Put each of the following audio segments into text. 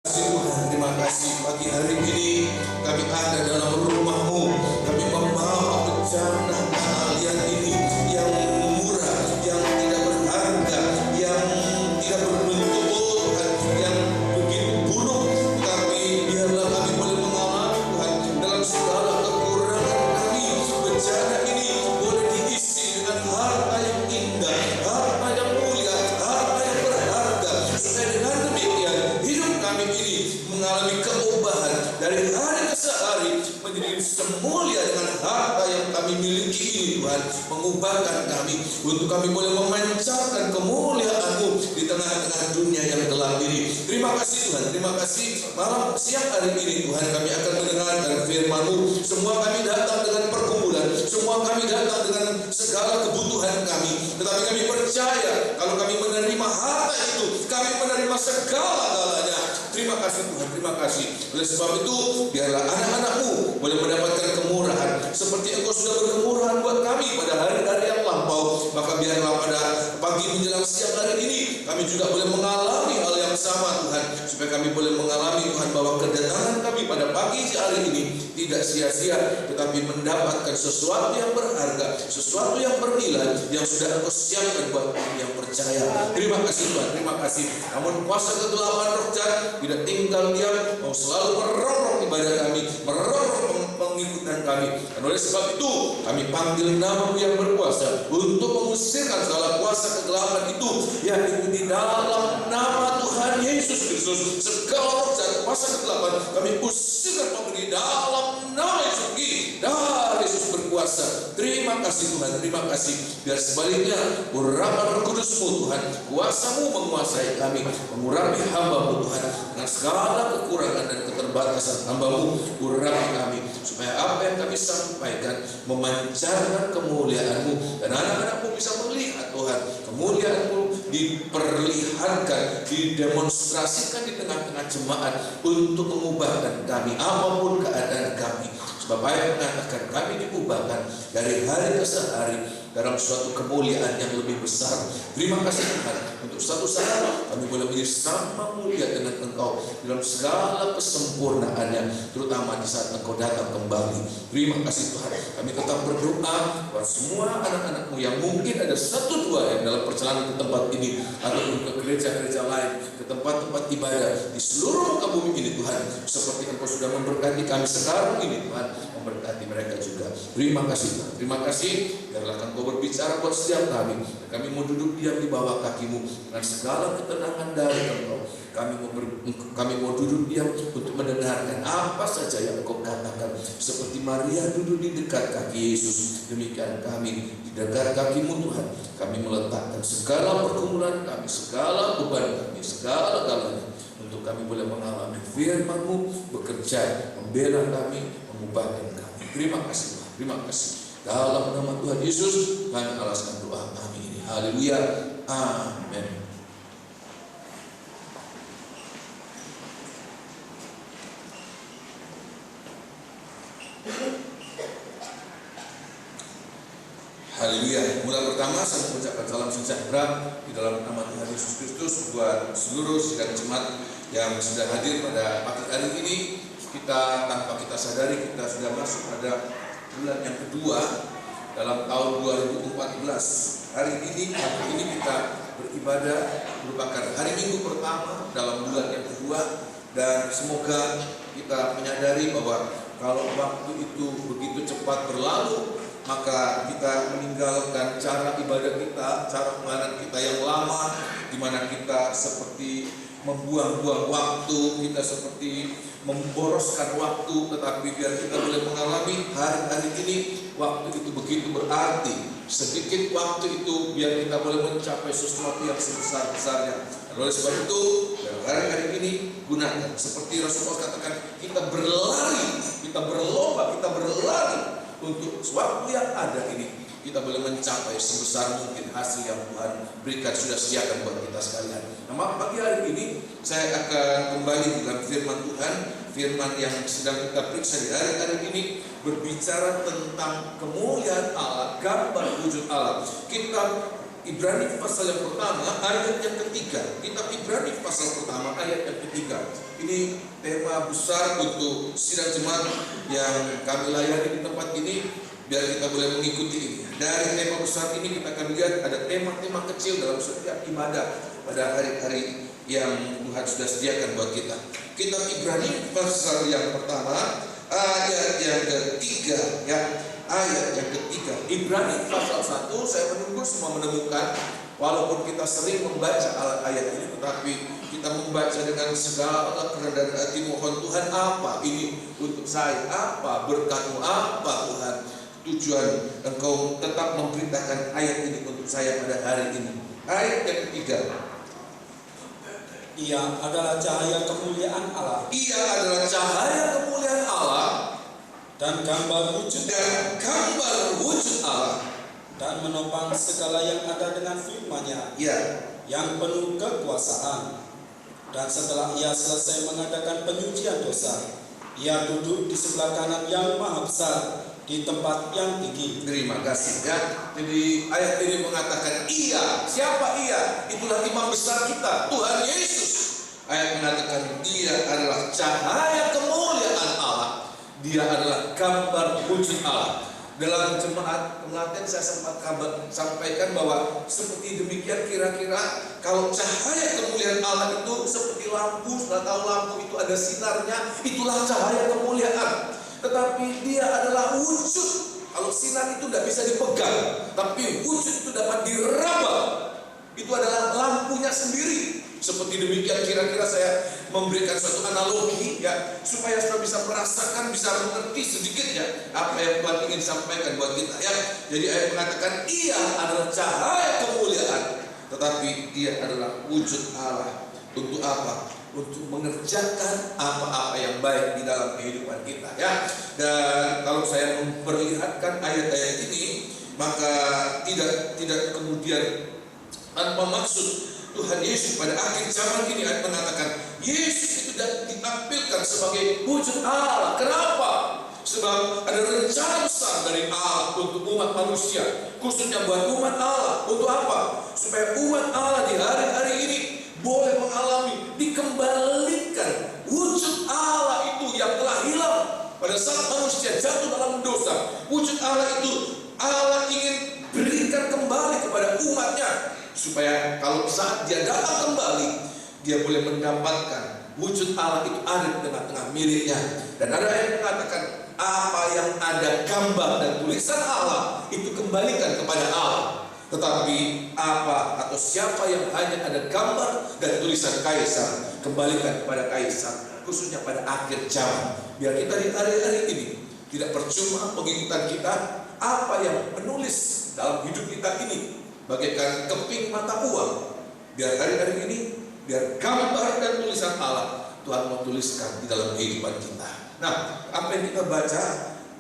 Tuhan, terima kasih pagi hari ini kami ada dalam rumah-Mu. Kami membawa bencana kalian ini yang murah, yang tidak berharga, yang tidak berbentuk Tuhan, yang begitu buruk. Tapi biarlah kami boleh mengalami Tuhan dalam segala kekurangan kami. Bencana ini boleh diisi dengan harta yang indah, harta yang mulia, harta yang berharga. Supaya dengan demikian hidup kami ini mengalami keubahan dari hari ke hari menjadi semulia dengan harta yang kami miliki ini Tuhan. Mengubahkan kami untuk kami boleh memancarkan kemuliaan-Mu di tengah-tengah dunia yang gelap ini. Terima kasih Tuhan, terima kasih malam siang hari ini Tuhan kami akan mendengarkan firman-Mu. Semua kami datang dengan pergumulan, semua kami datang dengan segala kebutuhan kami, tetapi kami percaya kalau kami menerima harta itu, kami menerima segala-galanya. Terima kasih Tuhan, terima kasih. Oleh sebab itu, biarlah anak-anak-Mu boleh mendapatkan kemurahan seperti Engkau sudah berkemurahan buat kami pada hari-hari yang lampau. Maka biarlah pada pagi menjelang siang hari ini kami juga boleh mengalami hal yang sama Tuhan, supaya kami boleh mengalami Tuhan bahwa kedatangan kami pada pagi hari ini tidak sia-sia, tetapi mendapatkan sesuatu yang berharga, sesuatu yang bernilai yang sudah Engkau siapkan buat kami yang percaya. Terima kasih Tuhan, terima kasih. Namun kuasa kegelapan roh jahat tidak tinggal diam, mau selalu merongrong ibadah kami, merongrong pengikutan kami. Dan oleh sebab itu kami panggil nama-Mu yang berkuasa untuk mengusirkan segala kuasa kegelapan itu yang di dalam nama Tuhan Yesus Kristus. Segala roh jahat kuasa kegelapan kami usirkan di dalam nama Yesus. Dan Yesus berkuasa. Terima kasih Tuhan, terima kasih. Biar sebaliknya urapan Roh Kudus-Mu Tuhan, kuasa-Mu menguasai kami, mengurangi hamba-Mu Tuhan dengan segala kekurangan dan keterbatasan hamba-Mu. Urapi kami supaya apa yang kami sampaikan memancarkan kemuliaan-Mu, dan anak-anak-Mu bisa melihat Tuhan kemuliaan-Mu diperlihatkan, didemonstrasikan di tengah-tengah jemaat untuk mengubahkan kami apapun keadaan kami. Sebab ayat mengatakan kami diubahkan dari hari ke hari dalam suatu kemuliaan yang lebih besar. Terima kasih Tuhan untuk suatu saat kami boleh menjadi sama mulia dengan Engkau dalam segala kesempurnaannya, terutama di saat Engkau datang kembali. Terima kasih Tuhan. Kami tetap berdoa buat semua anak-anak-Mu yang mungkin ada satu dua yang dalam perjalanan ke tempat ini ataupun ke gereja-gereja lain, ke tempat-tempat ibadah di seluruh muka bumi ini Tuhan, seperti Engkau sudah memberkati kami sekarang ini Tuhan, memberkati mereka juga. Terima kasih Tuhan, terima kasih. Biarlah Engkau berbicara buat setiap kami. Kami mau duduk diam di bawah kaki-Mu dengan segala ketenangan dari Engkau. Kami mau duduk diam untuk mendengarkan apa saja yang Engkau katakan. Seperti Maria duduk di dekat kaki Yesus, demikian kami di dekat kaki-Mu Tuhan. Kami meletakkan segala pergumulan kami, segala beban kami, segala galanya, untuk kami boleh mengalami firman-Mu bekerja, membela kami, mengubahkan kami. Terima kasih Tuhan, terima kasih. Dalam nama Tuhan Yesus kami alaskan doa kami ini. Haleluya, amin. Haleluya. Mulai pertama saya mengucapkan salam sejahtera di dalam nama Tuhan Yesus Kristus buat seluruh sidang jemaat yang sudah hadir pada pagi hari ini. Kita tanpa kita sadari kita sudah masuk pada bulan yang kedua dalam tahun 2014. Hari ini kita beribadah merupakan hari Minggu pertama dalam bulan yang kedua, dan semoga kita menyadari bahwa kalau waktu itu begitu cepat berlalu, maka kita meninggalkan cara ibadah kita, cara penganan kita yang lama, di mana kita seperti membuang-buang waktu, kita seperti memboroskan waktu. Tetapi biar kita boleh mengalami hari-hari ini, waktu itu begitu berarti. Sedikit waktu itu biar kita boleh mencapai sesuatu yang sebesar-besarnya. Oleh sebab itu, hari-hari ini gunakan seperti Rasulullah katakan, kita berlari, kita berlomba, kita berlari untuk sesuatu yang ada ini. Kita boleh mencapai sebesar mungkin hasil yang Tuhan berikan, sudah sediakan buat kita sekalian. Nah, pagi hari ini saya akan kembali dalam firman Tuhan, firman yang sedang kita periksa di hari-hari ini, berbicara tentang kemuliaan Allah, gambar wujud Allah. Kita Ibrani pasal yang pertama ayat yang ketiga. Kitab Ibrani pasal pertama ayat yang ketiga. Ini tema besar untuk sidang jemaat yang kami layani di tempat ini, biar kita boleh mengikuti ini. Dari tema besar ini kita akan lihat ada tema-tema kecil dalam setiap ibadah pada hari-hari yang Tuhan sudah sediakan buat kita. Kitab Ibrani pasal yang pertama ayat yang ketiga, ya. Ayat yang ketiga, Ibrani pasal 1. Saya menunggu semua menemukan, walaupun kita sering membaca ayat ini, tetapi kita membaca dengan segala kerendahan hati, mohon Tuhan, apa ini untuk saya, apa berkat-Mu, apa Tuhan tujuan Engkau tetap memberitakan ayat ini untuk saya pada hari ini. Ayat yang ketiga, Ia adalah cahaya kemuliaan Allah. Ia adalah cahaya kemuliaan Allah Dan gambar wujud Allah, dan menopang segala yang ada dengan firman-Nya, ya, yang penuh kekuasaan. Dan setelah Ia selesai mengadakan penyucian dosa, Ia duduk di sebelah kanan yang maha besar di tempat yang tinggi. Terima kasih, ya. Jadi ayat ini mengatakan Ia. Siapa Ia? Itulah imam besar kita, Tuhan Yesus. Ayat mengatakan Dia adalah cahaya kemuliaan Allah. Dia adalah gambar wujud Allah. Dalam jemaat kemarin saya sempat sampaikan bahwa seperti demikian kira-kira kalau cahaya kemuliaan Allah itu seperti lampu. Sudah tahu lampu itu ada sinarnya, itulah cahaya kemuliaan. Tetapi dia adalah wujud. Kalau sinar itu tidak bisa dipegang, tapi wujud itu dapat diraba. Itu adalah lampunya sendiri. Seperti demikian kira-kira saya memberikan suatu analogi, ya, supaya saudara bisa merasakan, bisa mengerti sedikit, ya, apa yang Tuhan ingin sampaikan buat kita, ya. Jadi ayat mengatakan Ia adalah cahaya kemuliaan, tetapi Dia adalah wujud Allah. Untuk apa? Untuk mengerjakan apa-apa yang baik di dalam kehidupan kita, ya. Dan kalau saya memperlihatkan ayat-ayat ini, maka tidak kemudian tanpa maksud Tuhan Yesus pada akhir zaman ini ayat mengatakan Yesus itu ditampilkan sebagai wujud Allah. Kenapa? Sebab ada rencana besar dari Allah untuk umat manusia, khususnya buat umat Allah. Untuk apa? Supaya umat Allah di hari-hari ini boleh mengalami, dikembalikan wujud Allah itu yang telah hilang pada saat manusia jatuh dalam dosa. Wujud Allah itu Allah ingin berikan kembali kepada umatnya, supaya kalau saat Dia datang kembali, Dia boleh mendapatkan wujud Allah itu ada di tengah-tengah miliknya. Dan ada yang mengatakan apa yang ada gambar dan tulisan Allah itu kembalikan kepada Allah. Tetapi apa atau siapa yang hanya ada gambar dan tulisan kaisar, kembalikan kepada kaisar, khususnya pada akhir zaman. Biar kita di hari-hari ini tidak percuma pengikutan kita apa yang menulis dalam hidup kita ini bagaikan keping mata uang. Biar hari-hari ini, biar gambar dan tulisan Allah Tuhan mau tuliskan di dalam kehidupan kita. Nah, apa yang kita baca,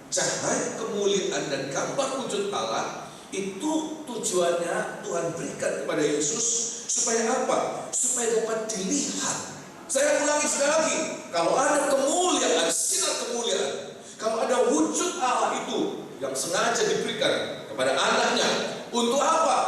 cahaya kemuliaan dan gambar wujud Allah, itu tujuannya Tuhan berikan kepada Yesus supaya apa? Supaya dapat dilihat. Saya ulangi sekali lagi, kalau ada kemuliaan, sinar kemuliaan, kalau ada wujud Allah itu yang sengaja diberikan kepada anaknya, untuk apa?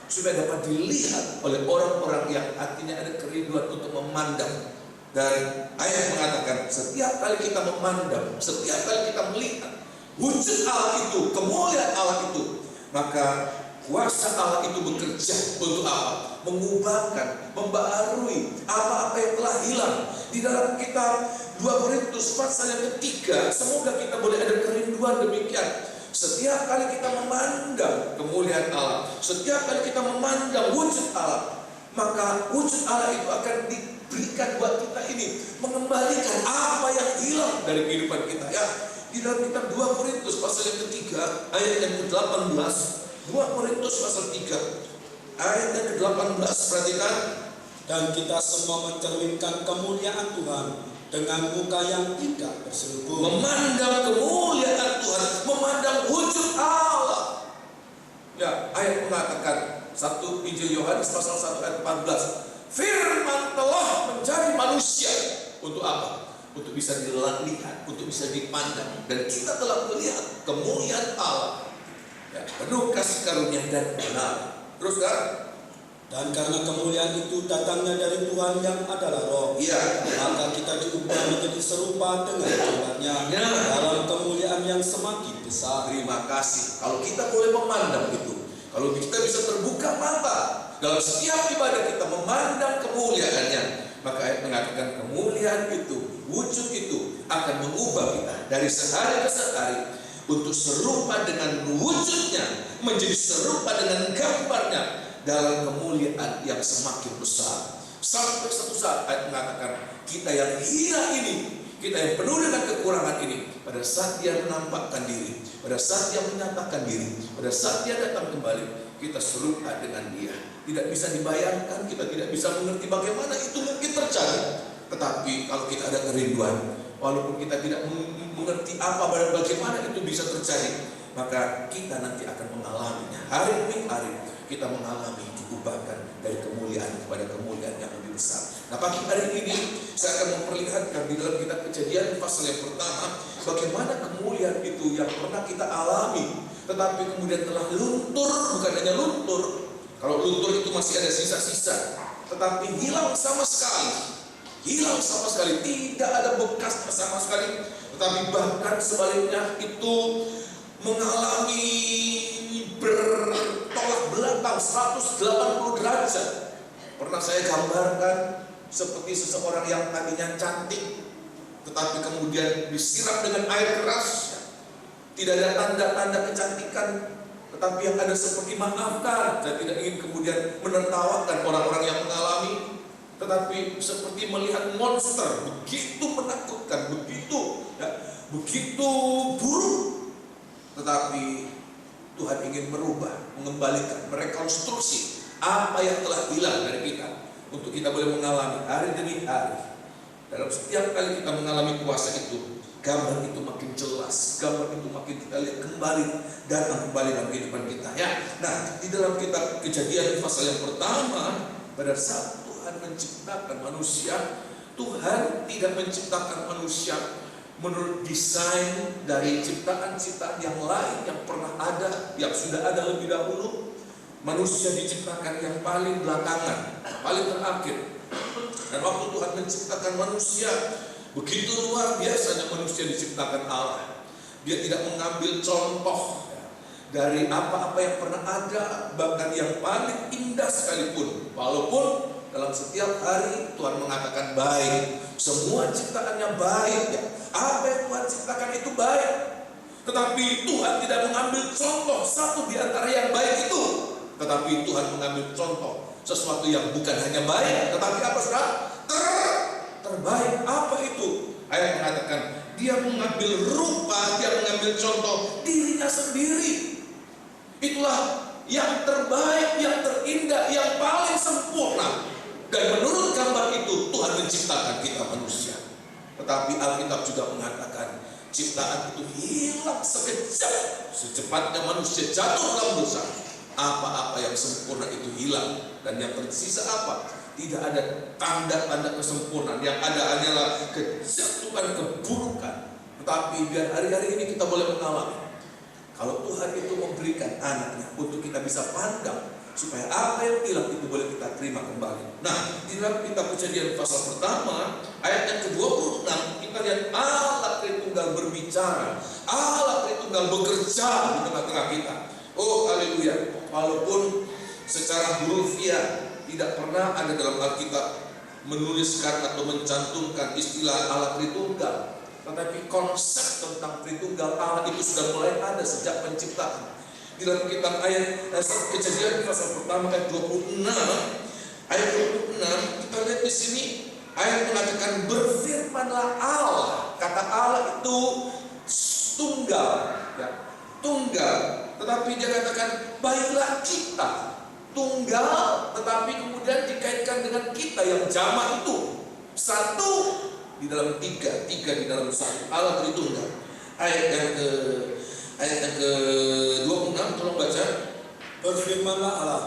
Supaya dapat dilihat oleh orang-orang yang hatinya ada kerinduan untuk memandang. Dan ayat mengatakan setiap kali kita memandang, setiap kali kita melihat wujud Allah itu, kemuliaan Allah itu, maka kuasa Allah itu bekerja untuk apa? Mengubahkan, membaharui apa-apa yang telah hilang. Di dalam kitab 2 Korintus pasal yang ketiga, semoga kita boleh ada kerinduan demikian. Setiap kali kita memandang kemuliaan Allah, setiap kali kita memandang wujud Allah, maka wujud Allah itu akan diberikan buat kita ini, mengembalikan apa yang hilang dari kehidupan kita, ya. Di dalam kitab 2 Korintus pasal yang ketiga ayat yang ke-18, 2 Korintus pasal 3 ayat yang ke-18, perhatikan. Dan kita semua mencerminkan kemuliaan Tuhan dengan muka yang tidak berselubung, Memandang kemuliaan Tuhan, memandang wujud Allah. Ya, ayat mengatakan 1 Injil Yohanes pasal 1 ayat 14, firman telah menjadi manusia. Untuk apa? Untuk bisa dilihat, untuk bisa dipandang. Dan kita telah melihat kemuliaan Allah, ya, penuh kasih karunia dan benar. Terus kan? Dan karena kemuliaan itu datangnya dari Tuhan yang adalah roh, Iya. maka kita diubah menjadi serupa dengan gambarnya dalam kemuliaan yang semakin besar. Terima kasih. Kalau kita boleh memandang itu, kalau kita bisa terbuka mata dalam setiap ibadah kita memandang kemuliaannya, maka ayat mengatakan kemuliaan itu, wujud itu akan mengubah kita dari sehari ke sehari untuk serupa dengan wujudnya, menjadi serupa dengan gambarnya dalam kemuliaan yang semakin besar. Sampai satu saat ayat mengatakan kita yang hina ini, kita yang penuh dengan kekurangan ini, pada saat dia menampakkan diri, pada saat dia menyatakan diri, pada saat dia datang kembali, kita serupa dengan dia. Tidak bisa dibayangkan, kita tidak bisa mengerti bagaimana itu mungkin terjadi. Tetapi kalau kita ada kerinduan, walaupun kita tidak mengerti apa dan bagaimana itu bisa terjadi, maka kita nanti akan mengalaminya. Hari demi hari kita mengalami diubahkan dari kemuliaan kepada kemuliaan yang lebih besar. Nah, pagi hari ini saya akan memperlihatkan di dalam kitab Kejadian pasal yang pertama bagaimana kemuliaan itu yang pernah kita alami, tetapi kemudian telah luntur. Bukan hanya luntur, kalau luntur itu masih ada sisa-sisa, tetapi hilang sama sekali. Hilang sama sekali, tidak ada bekas sama sekali. Tetapi bahkan sebaliknya itu mengalami bertolak belakang 180 derajat. Pernah saya gambarkan seperti seseorang yang tadinya cantik, tetapi kemudian disiram dengan air keras. Tidak ada tanda-tanda kecantikan, tetapi yang ada seperti maafkan. Saya tidak ingin kemudian menertawakan orang-orang yang mengalami, tetapi seperti melihat monster, begitu menakutkan, begitu buruk. Tetapi Tuhan ingin merubah, mengembalikan, merekonstruksi apa yang telah hilang dari kita, untuk kita boleh mengalami hari demi hari. Dalam setiap kali kita mengalami kuasa itu, gambar itu makin jelas, gambar itu makin kita lihat kembali, datang kembali dalam kehidupan kita. Ya, nah di dalam kitab Kejadian pasal yang pertama, pada saat Tuhan menciptakan manusia, Tuhan tidak menciptakan manusia menurut desain dari ciptaan-ciptaan yang lain yang pernah ada, yang sudah ada lebih dahulu. Manusia diciptakan yang paling belakangan, paling terakhir. Dan waktu Tuhan menciptakan manusia, begitu luar biasanya manusia diciptakan Allah. Dia tidak mengambil contoh dari apa-apa yang pernah ada, bahkan yang paling indah sekalipun. Walaupun dalam setiap hari Tuhan mengatakan baik, semua ciptaannya baik, ya. Apa yang Tuhan ciptakan itu baik, tetapi Tuhan tidak mengambil contoh satu di antara yang baik itu, tetapi Tuhan mengambil contoh sesuatu yang bukan hanya baik, tetapi apa saudara? Terbaik. Apa itu? Ayat mengatakan dia mengambil rupa, dia mengambil contoh dirinya sendiri. Itulah yang terbaik, yang terindah, yang paling sempurna. Dan menurut gambar itu Tuhan menciptakan kita manusia. Tetapi Alkitab juga mengatakan ciptaan itu hilang sekejap, secepatnya manusia jatuh dalam dosa. Apa-apa yang sempurna itu hilang, dan yang tersisa apa? Tidak ada tanda-tanda kesempurnaan. Yang ada hanyalah kejatuhan, keburukan. Tetapi biar hari-hari ini kita boleh mengalami, kalau Tuhan itu memberikan anaknya untuk kita bisa pandang, supaya apa yang hilang itu boleh kita terima kembali. Nah, di dalam kitab Kejadian pasal pertama, ayat yang ke-26, kita lihat Allah Tritunggal berbicara, Allah Tritunggal bekerja di tengah-tengah kita. Oh, haleluya. Walaupun secara hurufiah tidak pernah ada dalam Alkitab menuliskan atau mencantumkan istilah Allah Tritunggal, tetapi konsep tentang Tritunggal Allah itu sudah mulai ada sejak penciptaan. Di dalam kitab ayat Kejadian pasal pertama ayat 26, ayat 26 kita lihat di sini ayat mengatakan berfirmanlah Allah. Kata Allah itu tunggal, ya, tunggal. Tetapi dia katakan baiklah kita. Tunggal, tetapi kemudian dikaitkan dengan kita yang jamak itu satu di dalam tiga, tiga di dalam satu. Allah Tritunggal. Ayat yang ke-26 tolong baca. Berfirmanlah Allah,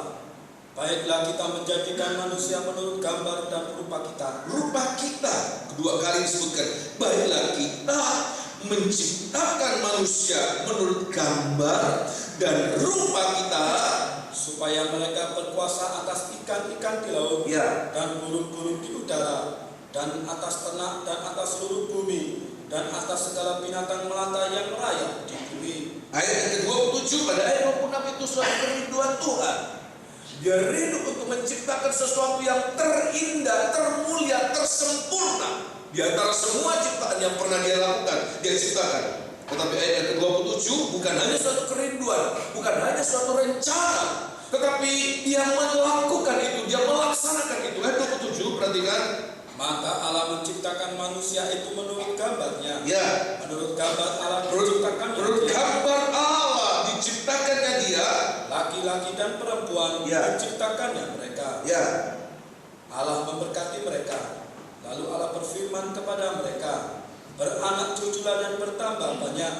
baiklah kita menjadikan manusia menurut gambar dan rupa kita. Rupa kita, kedua kali disebutkan. Baiklah kita menciptakan manusia menurut gambar dan rupa kita. supaya mereka berkuasa atas ikan-ikan di laut Ya. dan burung-burung di udara dan atas ternak dan atas seluruh bumi dan atas segala binatang melata yang merayap di bumi. Ayat yang ke-27 pada ayat 26 itu suatu kerinduan Tuhan. Dia rindu untuk menciptakan sesuatu yang terindah, termulia, tersempurna di antara semua ciptaan yang pernah dia lakukan, dia ciptakan. Tetapi ayat yang ke-27 bukan hanya suatu kerinduan, bukan hanya suatu rencana, tetapi dia melakukan itu, dia melaksanakan itu. Ayat 27, perhatikan. Maka Allah menciptakan manusia itu menurut gambarnya. Ya. Menurut gambar Allah diciptakannya Menurut dia. gambar Allah diciptakannya dia. Laki-laki dan perempuan Ya. diciptakannya mereka. Ya. Allah memberkati mereka. Lalu Allah berfirman kepada mereka, beranak cuculah dan bertambah banyak,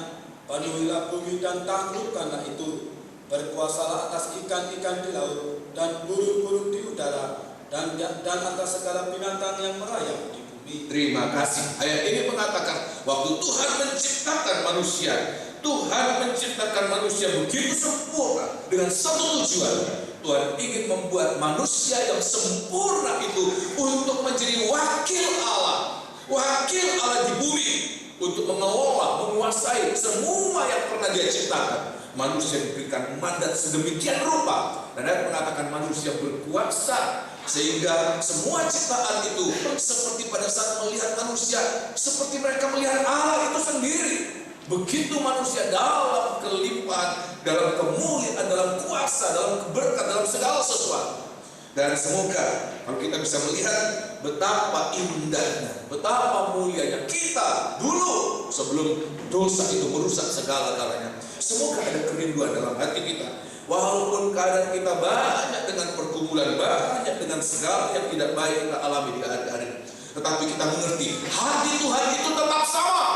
penuhilah bumi dan taklukkanlah itu, berkuasalah atas ikan-ikan di laut dan burung-burung di udara dan atas segala binatang yang merayap di bumi. Terima kasih. Ayat ini mengatakan waktu Tuhan menciptakan manusia, Tuhan menciptakan manusia begitu sempurna dengan satu tujuan. Tuhan ingin membuat manusia yang sempurna itu untuk menjadi wakil Allah di bumi, untuk mengelola, menguasai semua yang pernah dia ciptakan. Manusia diberikan mandat sedemikian rupa, dan ayat mengatakan manusia berkuasa sehingga semua ciptaan itu seperti pada saat melihat manusia, seperti mereka melihat Allah itu sendiri. Begitu manusia dalam kelimpahan, dalam kemuliaan, dalam kuasa, dalam keberkatan, dalam segala sesuatu. Dan semoga kalau kita bisa melihat betapa indahnya, betapa mulianya kita dulu sebelum dosa itu merusak segala-galanya. Semoga ada kerinduan dalam hati kita. Walaupun keadaan kita banyak dengan pergumulan, banyak dengan segala yang tidak baik kita alami di hari-hari, tetapi kita mengerti hati Tuhan itu tetap sama.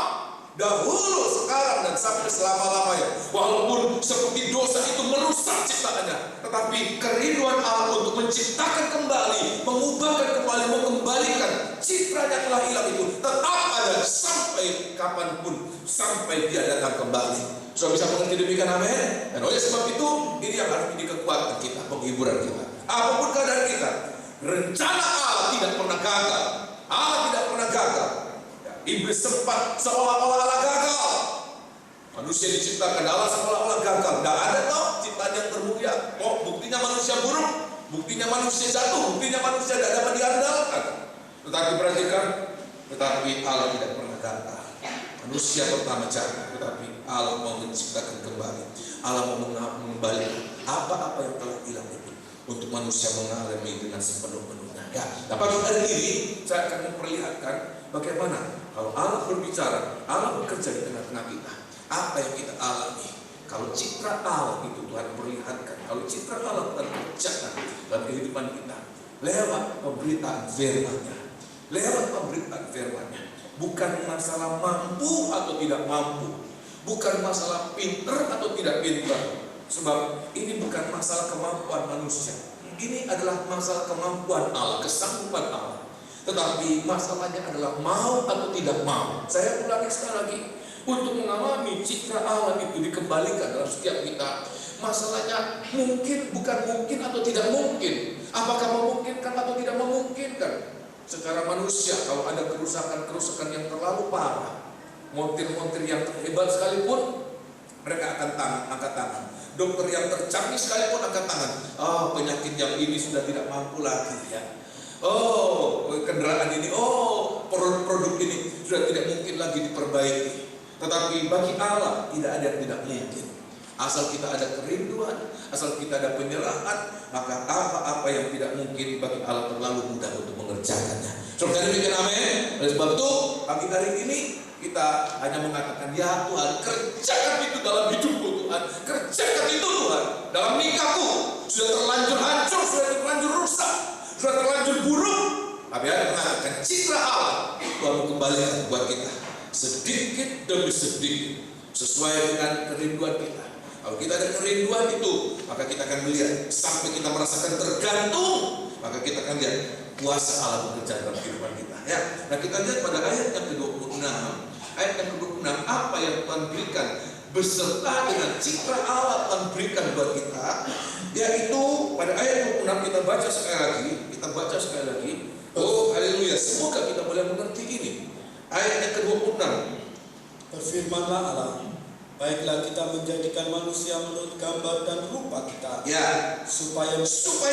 Dahulu, sekarang, dan sampai selama-lamanya. Walaupun seperti dosa itu merusak ciptaannya, tetapi kerinduan Allah untuk menciptakan kembali, mengubahkan kembali, mengembalikan citra yang telah hilang itu tetap ada sampai kapanpun, sampai dia datang kembali. Sudah bisa mengerti demikian, amin? Dan oleh sebab itu, ini yang harus menjadi kekuatan kita, penghiburan kita. Apapun keadaan kita, rencana Allah tidak pernah gagal. Allah tidak pernah gagal. Iblis sempat seolah-olah Allah gagal. Manusia diciptakan Allah seolah-olah gagal. Tidak ada toh ciptaan yang termulia. Oh, buktinya manusia buruk, buktinya manusia jatuh, buktinya manusia tidak dapat diandalkan. Tetapi perhatikan, tetapi Allah tidak pernah gagal. Manusia pertama jatuh, tetapi Allah mau menciptakan kembali. Allah mau mengembalikan apa-apa yang telah hilang itu untuk manusia mengalami dengan sepenuh-penuhnya. Ya, nah pagi hari ini saya akan memperlihatkan bagaimana kalau Allah berbicara, Allah bekerja di tengah-tengah kita. Apa yang kita alami? Kalau citra Allah itu Tuhan perlihatkan, kalau citra Allah Tuhan kerjakan dalam kehidupan kita lewat pemberitaan firman-Nya, lewat pemberitaan firman-Nya. Bukan masalah mampu atau tidak mampu, bukan masalah pintar atau tidak pintar. Sebab ini bukan masalah kemampuan manusia. Ini adalah masalah kemampuan Allah, kesanggupan Allah. Tetapi masalahnya adalah mau atau tidak mau. Saya ulangi sekali lagi, untuk mengalami citra Allah itu dikembalikan dalam setiap kita. Masalahnya mungkin, bukan mungkin atau tidak mungkin. Apakah memungkinkan atau tidak memungkinkan? Secara manusia, kalau ada kerusakan-kerusakan yang terlalu parah, montir-montir yang hebat sekalipun, mereka akan angkat tangan. Dokter yang tercanggih sekalipun angkat tangan. Oh, penyakit yang ini sudah tidak mampu lagi ya. Oh, kendaraan ini, oh, produk ini sudah tidak mungkin lagi diperbaiki. Tetapi bagi Allah tidak ada yang tidak mungkin. Asal kita ada kerinduan, asal kita ada penyerahan, maka apa-apa yang tidak mungkin bagi Allah terlalu mudah untuk mengerjakannya. Saudara demikian, amin. Oleh sebab itu pagi hari ini kita hanya mengatakan, ya Tuhan, kerjakan itu dalam hidupku Tuhan, kerjakan itu Tuhan dalam nikahku. Sudah terlanjur hancur, sudah terlanjur rusak, sudah terlanjur buruk. Tapi ada mengatakan citra Allah Tuhan mengembalikan buat kita sedikit demi sedikit sesuai dengan kerinduan kita. Kalau kita ada kerinduan itu, maka kita akan melihat sampai kita merasakan tergantung, maka kita akan lihat kuasa Allah bekerja dalam kehidupan kita. Ya, nah kita lihat pada ayat yang ke-26. Ayat yang ke-26, apa yang Tuhan berikan beserta dengan citra Allah Tuhan berikan buat kita. kita, yaitu pada ayat 26 kita baca sekali lagi. Oh haleluya, semoga kita boleh mengerti ini. Ayat yang ke-26. Berfirmanlah Allah, baiklah kita menjadikan manusia menurut gambar dan rupa kita. Ya, Supaya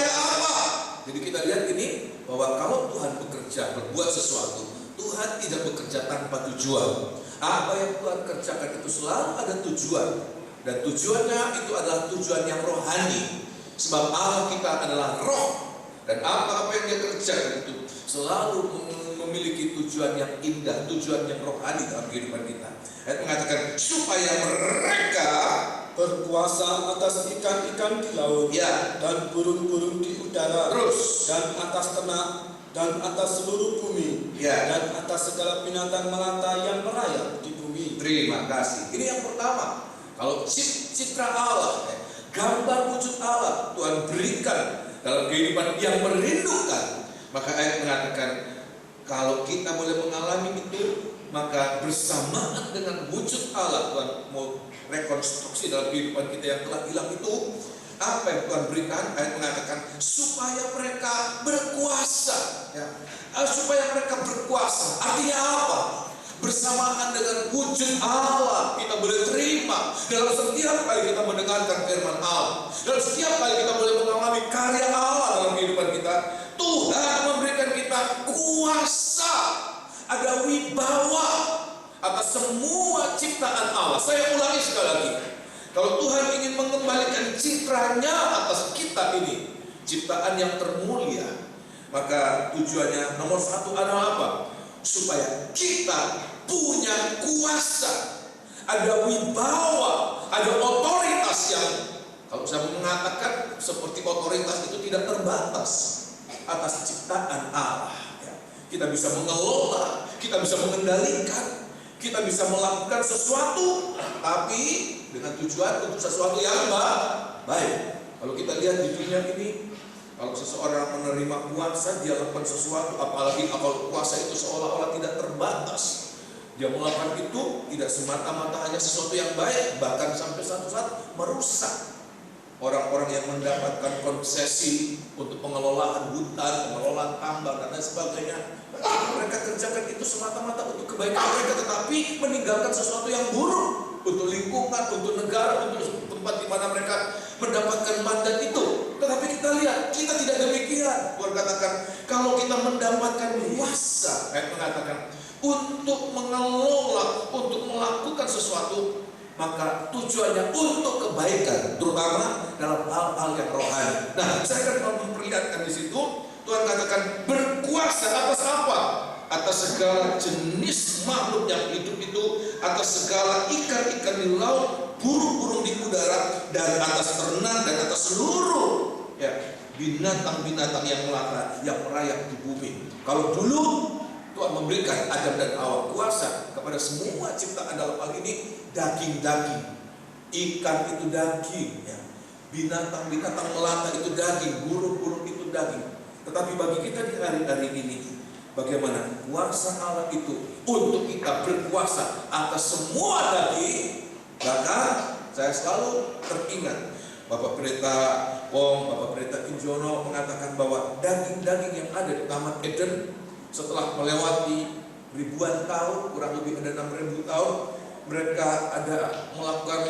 apa? Jadi kita lihat ini bahwa kalau Tuhan bekerja, berbuat sesuatu, Tuhan tidak bekerja tanpa tujuan. Apa yang Tuhan kerjakan itu selalu ada tujuan. Dan tujuannya itu adalah tujuan yang rohani. Sebab Allah kita adalah roh. Dan apa-apa yang dia kerjakan itu selalu memiliki tujuan yang indah, tujuan yang rohani dalam kehidupan kita. Ayat mengatakan supaya mereka berkuasa atas ikan-ikan di laut, ya, dan burung-burung di udara, terus, dan atas ternak, dan atas seluruh bumi, ya, dan atas segala binatang melata yang merayap di bumi. Terima kasih. Ini yang pertama. Kalau citra Allah, gambar wujud Allah Tuhan berikan dalam kehidupan yang merindukan, maka ayat mengatakan kalau kita boleh mengalami itu, maka bersamaan dengan wujud Allah Tuhan mau rekonstruksi dalam kehidupan kita yang telah hilang itu. Apa yang Tuhan berikan? Ayat mengatakan supaya mereka berkuasa, ya. Supaya mereka berkuasa. Artinya apa? Bersamaan dengan wujud Allah kita boleh terima dalam setiap kali kita mendengarkan firman Allah, dalam setiap kali kita boleh mengalami karya Allah dalam kehidupan kita. Tuhan memberikan kita kuasa, ada wibawa atas semua ciptaan Allah. Saya ulangi sekali lagi, kalau Tuhan ingin mengembalikan citranya atas kita ini, ciptaan yang termulia, maka tujuannya nomor satu adalah apa? Supaya kita punya kuasa, ada wibawa, ada otoritas yang, kalau saya mengatakan seperti otoritas itu tidak terbatas atas ciptaan Allah. Kita bisa mengelola, kita bisa mengendalikan, kita bisa melakukan sesuatu, tapi dengan tujuan untuk sesuatu yang baik. Kalau kita lihat di dunia ini, kalau seseorang menerima kuasa, dia lakukan sesuatu, apalagi kalau kuasa itu seolah-olah tidak terbatas. Dia melakukan itu tidak semata-mata hanya sesuatu yang baik, bahkan sampai satu saat merusak. Orang-orang yang mendapatkan konsesi untuk pengelolaan hutan, pengelolaan tambang dan lain sebagainya, mereka kerjakan itu semata-mata untuk kebaikan mereka, tetapi meninggalkan sesuatu yang buruk untuk lingkungan, untuk negara, untuk tempat di mana mereka mendapatkan mandat itu. Tetapi kita lihat, kita tidak demikian. Tuhan katakan, kalau kita mendapatkan kuasa, mengatakan untuk mengelola, untuk melakukan sesuatu, maka tujuannya untuk kebaikan, terutama dalam hal-hal yang rohani. Nah, saya akan mau memperlihatkan di situ. Tuhan katakan berkuasa atas apa? Atas segala jenis makhluk yang hidup itu, atas segala ikan-ikan di laut, burung-burung di udara, dan atas ternak, dan atas seluruh binatang-binatang yang melata, yang merayap di bumi. Kalau dulu Tuhan memberikan Adam dan Hawa kuasa kepada semua ciptaan dalam hal ini, daging-daging, ikan itu daging, ya. Binatang-binatang melata itu daging, burung-burung itu daging. Tetapi bagi kita di hari-hari ini, bagaimana kuasa Allah itu untuk kita berkuasa atas semua daging. Bahkan saya selalu teringat Bapak Pendeta Wong, Bapak Pendeta Kinjono mengatakan bahwa daging-daging yang ada di Taman Eden setelah melewati ribuan tahun, kurang lebih ada 6.000 tahun, mereka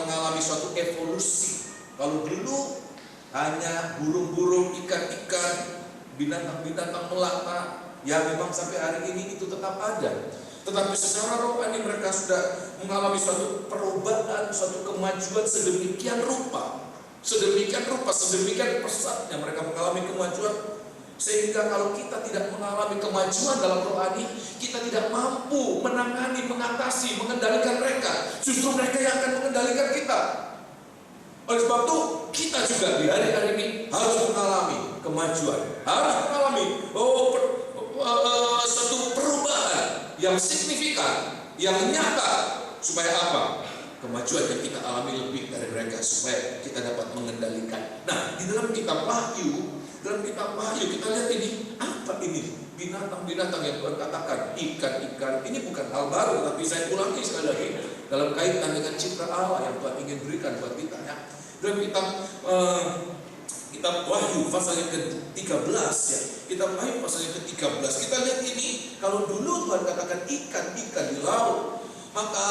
mengalami suatu evolusi. Kalau dulu hanya burung-burung, ikan-ikan, binatang-binatang melata, ya memang sampai hari ini itu tetap ada. Tetapi secara rohani mereka sudah mengalami suatu perubahan, suatu kemajuan sedemikian pesatnya mereka mengalami kemajuan, sehingga kalau kita tidak mengalami kemajuan dalam rohani, kita tidak mampu menangani, mengatasi, mengendalikan mereka. Justru mereka yang akan mengendalikan kita. Oleh sebab itu, kita juga di hari-hari ini harus mengalami kemajuan, harus mengalami suatu perubahan yang signifikan, yang nyata, supaya apa? Kemajuan yang kita alami lebih dari mereka, supaya kita dapat mengendalikan. Nah, di dalam kitab Wahyu kita lihat ini, apa ini? Binatang-binatang yang Tuhan katakan, ikan-ikan, ini bukan hal baru, tapi saya ulangi sekali lagi dalam kaitan dengan cipta Allah yang Tuhan ingin berikan buat kita, ya. Dalam kitab Wahyu pasal yang ke-13 ya. Kitab Wahyu pasal yang ke-13. Kita lihat ini, kalau dulu Tuhan katakan ikan-ikan di laut, maka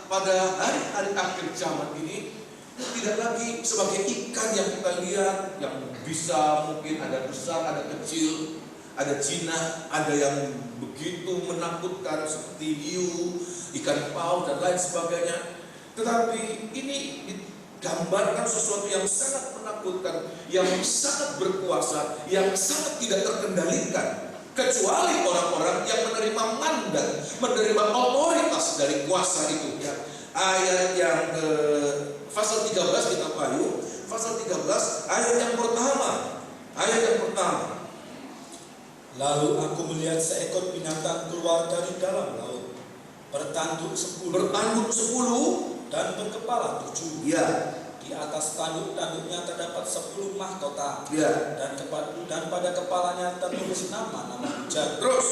pada hari-hari akhir zaman ini tidak lagi sebagai ikan yang kita lihat, yang bisa mungkin ada besar, ada kecil, ada jinak, ada yang begitu menakutkan seperti hiu, ikan paus dan lain sebagainya. Tetapi ini digambarkan sesuatu yang sangat menakutkan, yang sangat berkuasa, yang sangat tidak terkendalikan, kecuali orang-orang yang menerima mandat, menerima otoritas dari kuasa itu ya. Ayat yang pasal 13 kitab Wahyu, pasal 13 ayat yang pertama. Lalu aku melihat seekor binatang keluar dari dalam laut, bertanduk 10 dan berkepala 7. Ya. Di atas tanduk-tanduknya terdapat 10 mahkota. Ya. Dan pada kepalanya tertulis nama-nama hujan. Terus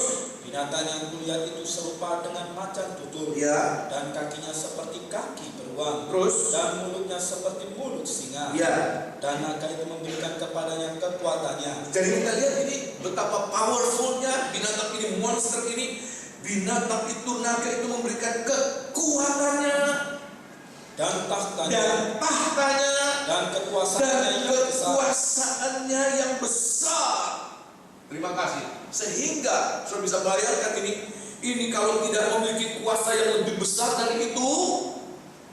binatang yang kulihat itu serupa dengan macan tutul. Ya. Dan kakinya seperti kaki beruang. Terus dan mulutnya seperti mulut singa. Ya. Dan naga itu memberikan kepadanya kekuatannya. Jadi kita lihat ini betapa powerfulnya binatang ini, monster ini. Binatang itu, naga itu memberikan kekuatannya dan tahtanya dan kekuasaannya yang besar. Terima kasih. Sehingga sudah bisa bayangkan ini kalau tidak memiliki kuasa yang lebih besar dari itu,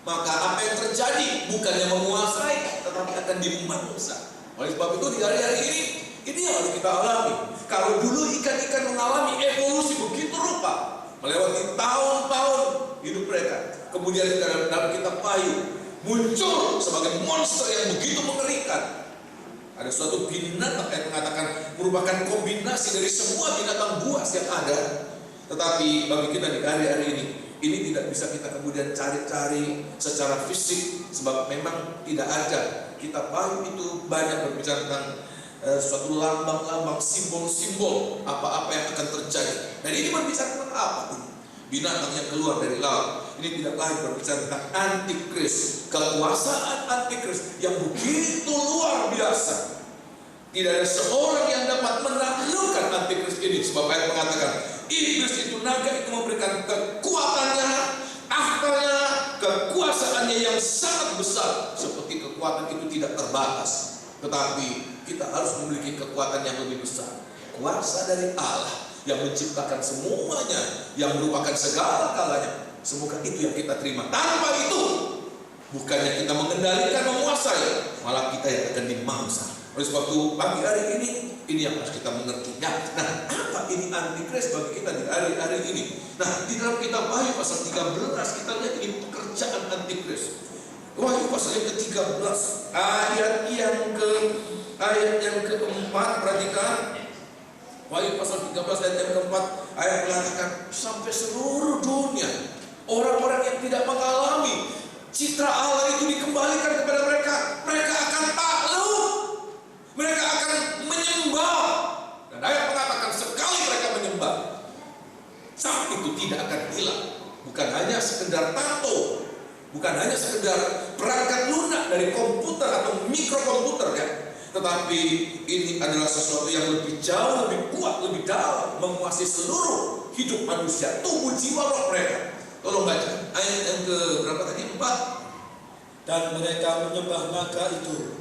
maka apa yang terjadi bukannya menguasai, tetapi akan dimangsa. Oleh sebab itu di hari-hari ini yang harus kita alami. Kalau dulu ikan-ikan mengalami evolusi begitu rupa, melewati tahun-tahun hidup mereka, kemudian dalam kitab Wahyu muncul sebagai monster yang begitu mengerikan. Ada suatu binatang yang mengatakan merupakan kombinasi dari semua binatang buas yang ada. Tetapi bagi kita di hari-hari ini tidak bisa kita kemudian cari-cari secara fisik, sebab memang tidak ada. Kitab Wahyu itu banyak berbicara tentang suatu lambang-lambang, simbol-simbol apa-apa yang akan terjadi. Dan ini berbicara tentang apa? Binatang yang keluar dari laut. Ini tidak lain berbicara tentang antikris, kekuasaan antikris yang begitu luar biasa. Tidak ada seorang yang dapat menaklukkan antikris ini, sebab ayat mengatakan iblis itu, naga itu memberikan kekuatannya, tahtanya, kekuasaannya yang sangat besar. Seperti kekuatan itu tidak terbatas, tetapi kita harus memiliki kekuatan yang lebih besar. Kuasa dari Allah yang menciptakan semuanya, yang merupakan segala-galanya. Semoga itu yang kita terima. Tanpa itu, bukannya kita mengendalikan, menguasai, malah kita yang akan dimangsa. Oleh sebab itu pagi hari ini yang harus kita mengerti. Nah, apa ini antikris bagi kita di hari-hari ini? Nah, di dalam kitab Wahyu pasal 13 kita lihat ini pekerjaan antikris. Wahyu pasal yang ke-13 ayat yang keempat, perhatikan. Wahyu pasal 13 ayat yang keempat, ayat mengatakan sampai seluruh dunia orang-orang yang tidak mengalami citra Allah itu dikembalikan kepada mereka. Mereka akan takluk, mereka akan menyembah. Dan ayat mengatakan sekali mereka menyembah, saat itu tidak akan hilang. Bukan hanya sekedar tato, bukan hanya sekedar perangkat lunak dari komputer atau mikrokomputer ya, tetapi ini adalah sesuatu yang lebih jauh, lebih kuat, lebih dalam, menguasai seluruh hidup manusia, tubuh, jiwa, roh mereka. Tolong baca ayat yang ke berapa tadi? 4. Dan mereka menyembah naga itu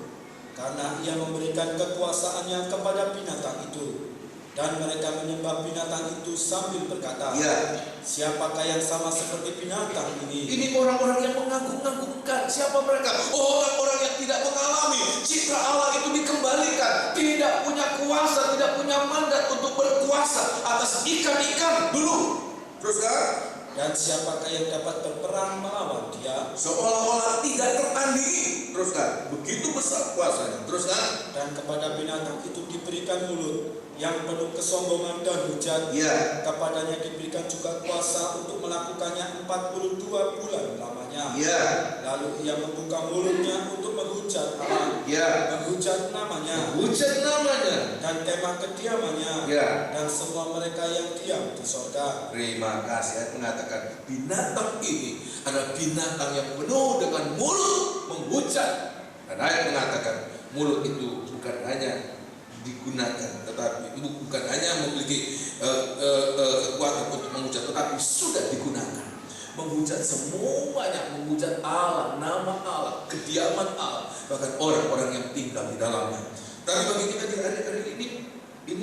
karena ia memberikan kekuasaannya kepada binatang itu. Dan mereka menyembah binatang itu sambil berkata, ya, siapakah yang sama seperti binatang ini? Ini orang-orang yang mengagung-agungkan. Siapa mereka? Orang-orang yang tidak mengalami citra Allah itu dikembalikan, tidak punya kuasa, tidak punya mandat untuk berkuasa atas ikan-ikan dulu. Terus kan? Dan siapakah yang dapat berperang melawan dia? Seolah-olah tidak tertandingi. Terus kan? Begitu besar kuasanya. Terus kan? Dan kepada binatang itu diberikan mulut yang penuh kesombongan dan hujat. Ya. Kepadanya diberikan juga kuasa untuk melakukannya 42 bulan lamanya. Ya. Lalu ia membuka mulutnya untuk menghujat Allah. Ya. Menghujat namanya. Menghujat namanya. Dan kemah kediamannya. Ya. Dan semua mereka yang diam di sorga. Terima kasih. Saya mengatakan binatang ini adalah binatang yang penuh dengan mulut menghujat. Dan ayat mengatakan mulut itu bukan hanya digunakan, tetapi bukan hanya memiliki kekuatan untuk menghujat, tetapi sudah digunakan. Menghujat semuanya, menghujat Allah, nama Allah, kediaman Allah, bahkan orang-orang yang tinggal di dalamnya. Tapi bagi kita di hari-hari ini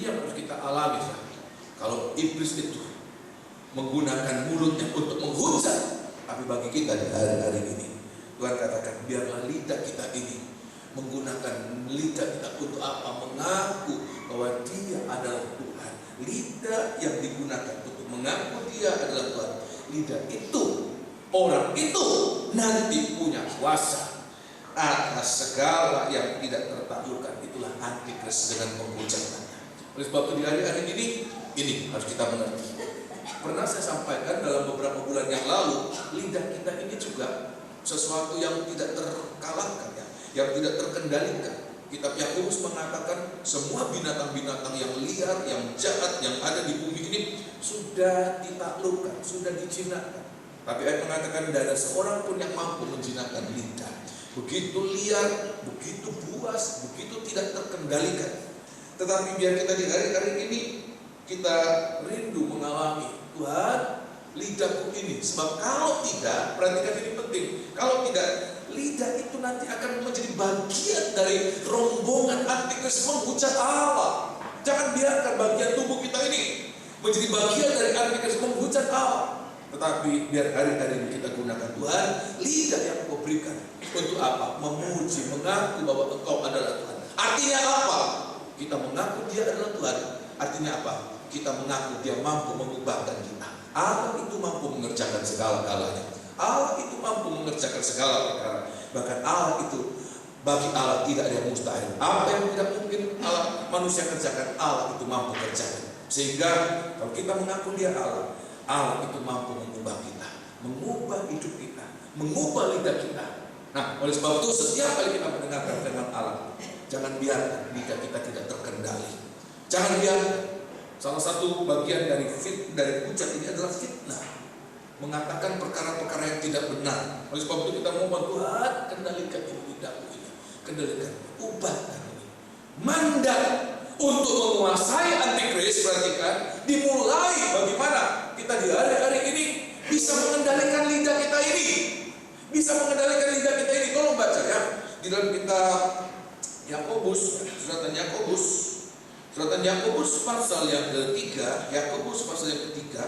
yang harus kita alami. Kalau iblis itu menggunakan mulutnya untuk menghujat, tapi bagi kita di hari-hari ini, Tuhan katakan biarlah lidah kita ini menggunakan lidah kita untuk apa? Mengaku bahwa Dia adalah Tuhan. Lidah yang digunakan untuk mengaku Dia adalah Tuhan. Lidah itu, orang itu nanti punya kuasa atas segala yang tidak tertaklukkan. Itulah antikris dengan penghujatannya. Oleh sebab itu di hari-hari ini harus kita mengerti. Pernah saya sampaikan dalam beberapa bulan yang lalu, lidah kita ini juga sesuatu yang tidak terkalahkan, yang tidak terkendalikan. Kitab Yakobus mengatakan semua binatang-binatang yang liar, yang jahat, yang ada di bumi ini sudah ditaklukkan, sudah dijinakkan. Tapi ayat mengatakan tidak ada seorang pun yang mampu menjinakkan lidah. Begitu liar, begitu buas, begitu tidak terkendalikan. Tetapi biar kita di hari-hari ini kita rindu mengalami, Tuhan, lidahku ini. Sebab kalau tidak, perhatikan ini penting, kalau tidak, lidah itu nanti akan menjadi bagian dari rombongan antikris menghujat Allah. Jangan biarkan bagian tubuh kita ini menjadi bagian dari antikris menghujat Allah. Tetapi biar hari-hari ini kita gunakan, Tuhan, lidah yang Kau berikan untuk apa? Memuji, mengaku bahwa Engkau adalah Tuhan. Artinya apa? Kita mengaku Dia adalah Tuhan. Artinya apa? Kita mengaku Dia mampu mengubahkan kita. Allah itu mampu mengerjakan segala-galanya. Allah itu mampu mengerjakan segala perkara. Bahkan Allah itu, bagi Allah tidak ada yang mustahil. Apa yang tidak mungkin Allah manusia kerjakan, Allah itu mampu kerjakan. Sehingga kalau kita mengaku Dia Allah, Allah itu mampu mengubah kita, mengubah hidup kita, mengubah lidah kita. Nah, oleh sebab itu setiap kali kita mendengarkan firman Allah, jangan biarkan lidah kita tidak terkendali. Jangan biarkan. Salah satu bagian dari hujat ini adalah fitnah, mengatakan perkara-perkara yang tidak benar. Oleh sebab itu kita mohon, Tuhan, kendalikan lidahku ini, kendalikan, ubahkan ini. Mandat untuk menguasai antikris, perhatikan, dimulai bagaimana kita di hari-hari ini bisa mengendalikan lidah kita ini, bisa mengendalikan lidah kita ini. Tolong baca ya di dalam kitab Yakobus, suratan Yakobus pasal yang ketiga, Yakobus pasal yang ketiga.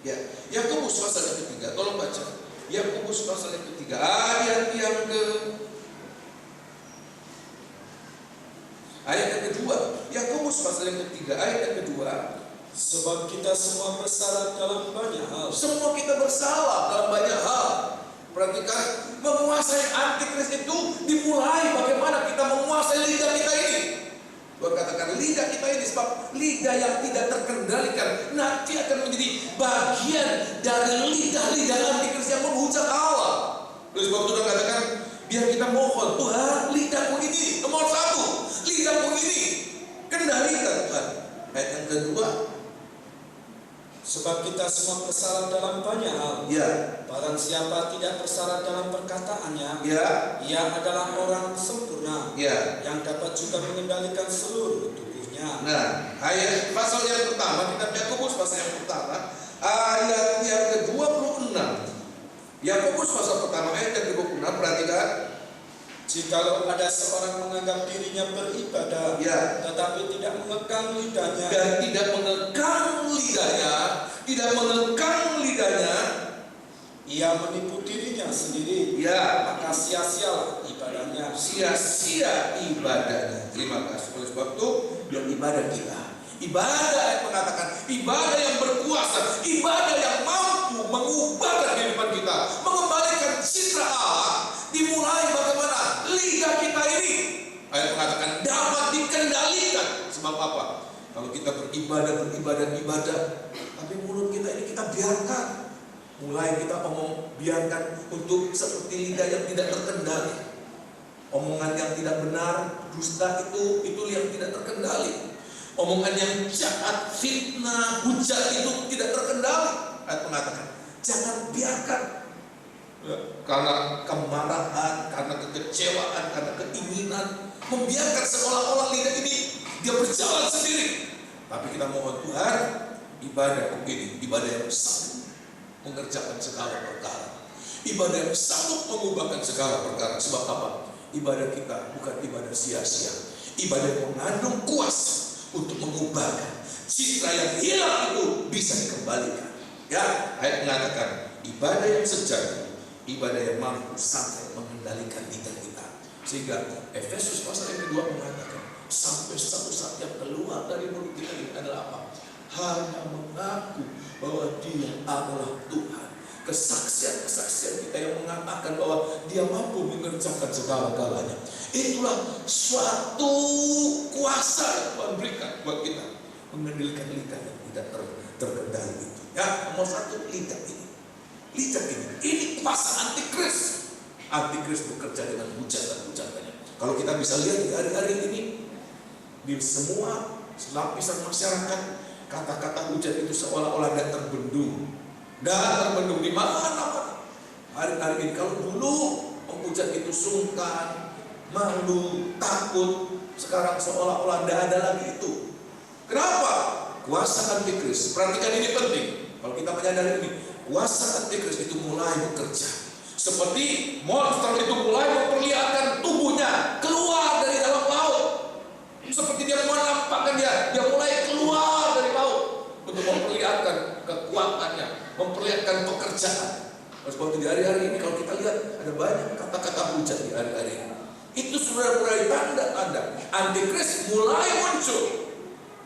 Ya, Yakobus pasal yang ketiga, tolong baca. Yakobus pasal yang ketiga, ayat yang kedua. Yakobus pasal yang ketiga, ayat yang kedua. Sebab kita semua bersalah dalam banyak hal. Semua kita bersalah dalam banyak hal. Perhatikan, menguasai antikris itu dimulai bagaimana kita menguasai lidah kita ini. Tuhan katakan lidah kita ini, sebab lidah yang tidak terkendalikan nanti akan menjadi bagian dari lidah-lidah antikris yang menghujat Allah. Oleh sebab Tuhan katakan, biar kita mohon, Tuhan, lidahku ini nomor satu, lidahku ini kendalikan, Tuhan. Ayat yang kedua, sebab kita semua bersalah dalam banyak hal. ya. Barang siapa tidak bersalah dalam perkataannya, Ya. ia adalah orang sempurna, Ya. yang dapat juga mengendalikan seluruh tubuhnya. Nah, ayat pasal yang pertama, kitab Yakobus pasal yang pertama, ayat yang ke-26. Yakobus pasal pertama ayat yang ke-26, perhatikan. Jikalau ada seorang menganggap dirinya beribadah, Ya. tetapi tidak mengekang lidahnya, Dan tidak mengekang lidahnya, ia menipu dirinya sendiri. ya, Maka sia-sialah ibadahnya. sia-sia ibadahnya. Terima kasih. Oleh sebab itu, biar ibadah kita, ibadah yang mengatakan, ibadah yang berkuasa, ibadah yang mampu mengubahkan kehidupan kita, mengembalikan citra Allah, dimulai bagaimana lidah kita ini, ayat mengatakan dapat dikendalikan. Sebab apa? Kalau kita beribadah, tapi mulut kita ini kita biarkan, mulai kita biarkan untuk seperti lidah yang tidak terkendali. Omongan yang tidak benar, dusta itu yang tidak terkendali. Omongan yang jahat, fitnah, hujat itu tidak terkendali. Ayat mengatakan, jangan biarkan karena kemarahan, karena kekecewaan, karena keinginan, membiarkan seolah-olah lidah ini dia berjalan sendiri. Tapi kita mohon Tuhan, ibadah ini ibadah yang sanggup mengerjakan segala perkara, ibadah yang sanggup mengubahkan segala perkara. Sebab apa? Ibadah kita bukan ibadah sia-sia, ibadah yang mengandung kuasa untuk mengubahkan citra yang hilang itu bisa dikembalikan. Ya, ayat mengatakan ibadah yang sejati, ibadah yang mampu sampai mengendalikan lidah kita. Sehingga Efesus pasal yang kedua mengatakan, sampai satu saat yang keluar dari mulut kita ini adalah apa? Hanya mengaku bahwa Dia adalah Tuhan. Kesaksian-kesaksian kita yang mengatakan bahwa Dia mampu mengerjakan segala-galanya. Itulah suatu kuasa yang Tuhan berikan buat kita mengendalikan lidah yang tidak terkendali itu. Ya, nomor satu, lidah ini. Lidah ini kuasa antikris. Antikris bekerja dengan hujatan-hujatannya. Kalau kita bisa lihat di hari-hari ini, di semua lapisan masyarakat, kata-kata hujat itu seolah-olah tidak terbendung. Terbendung di mana-mana. Hari-hari ini, kalau dulu penghujat itu sungkan, malu, takut, sekarang seolah-olah tidak ada lagi itu. Kenapa? Kuasa antikris. Perhatikan, ini penting. Kalau kita menyadari ini, kuasa antikris itu mulai bekerja. Seperti monster itu mulai memperlihatkan tubuhnya keluar dari dalam laut. Seperti dia menampakkan dia mulai keluar dari laut untuk memperlihatkan kekuatannya, memperlihatkan pekerjaan. Seperti di hari-hari ini kalau kita lihat ada banyak kata-kata hujat di hari-hari ini. Itu sudah mulai tanda-tanda antikris mulai muncul.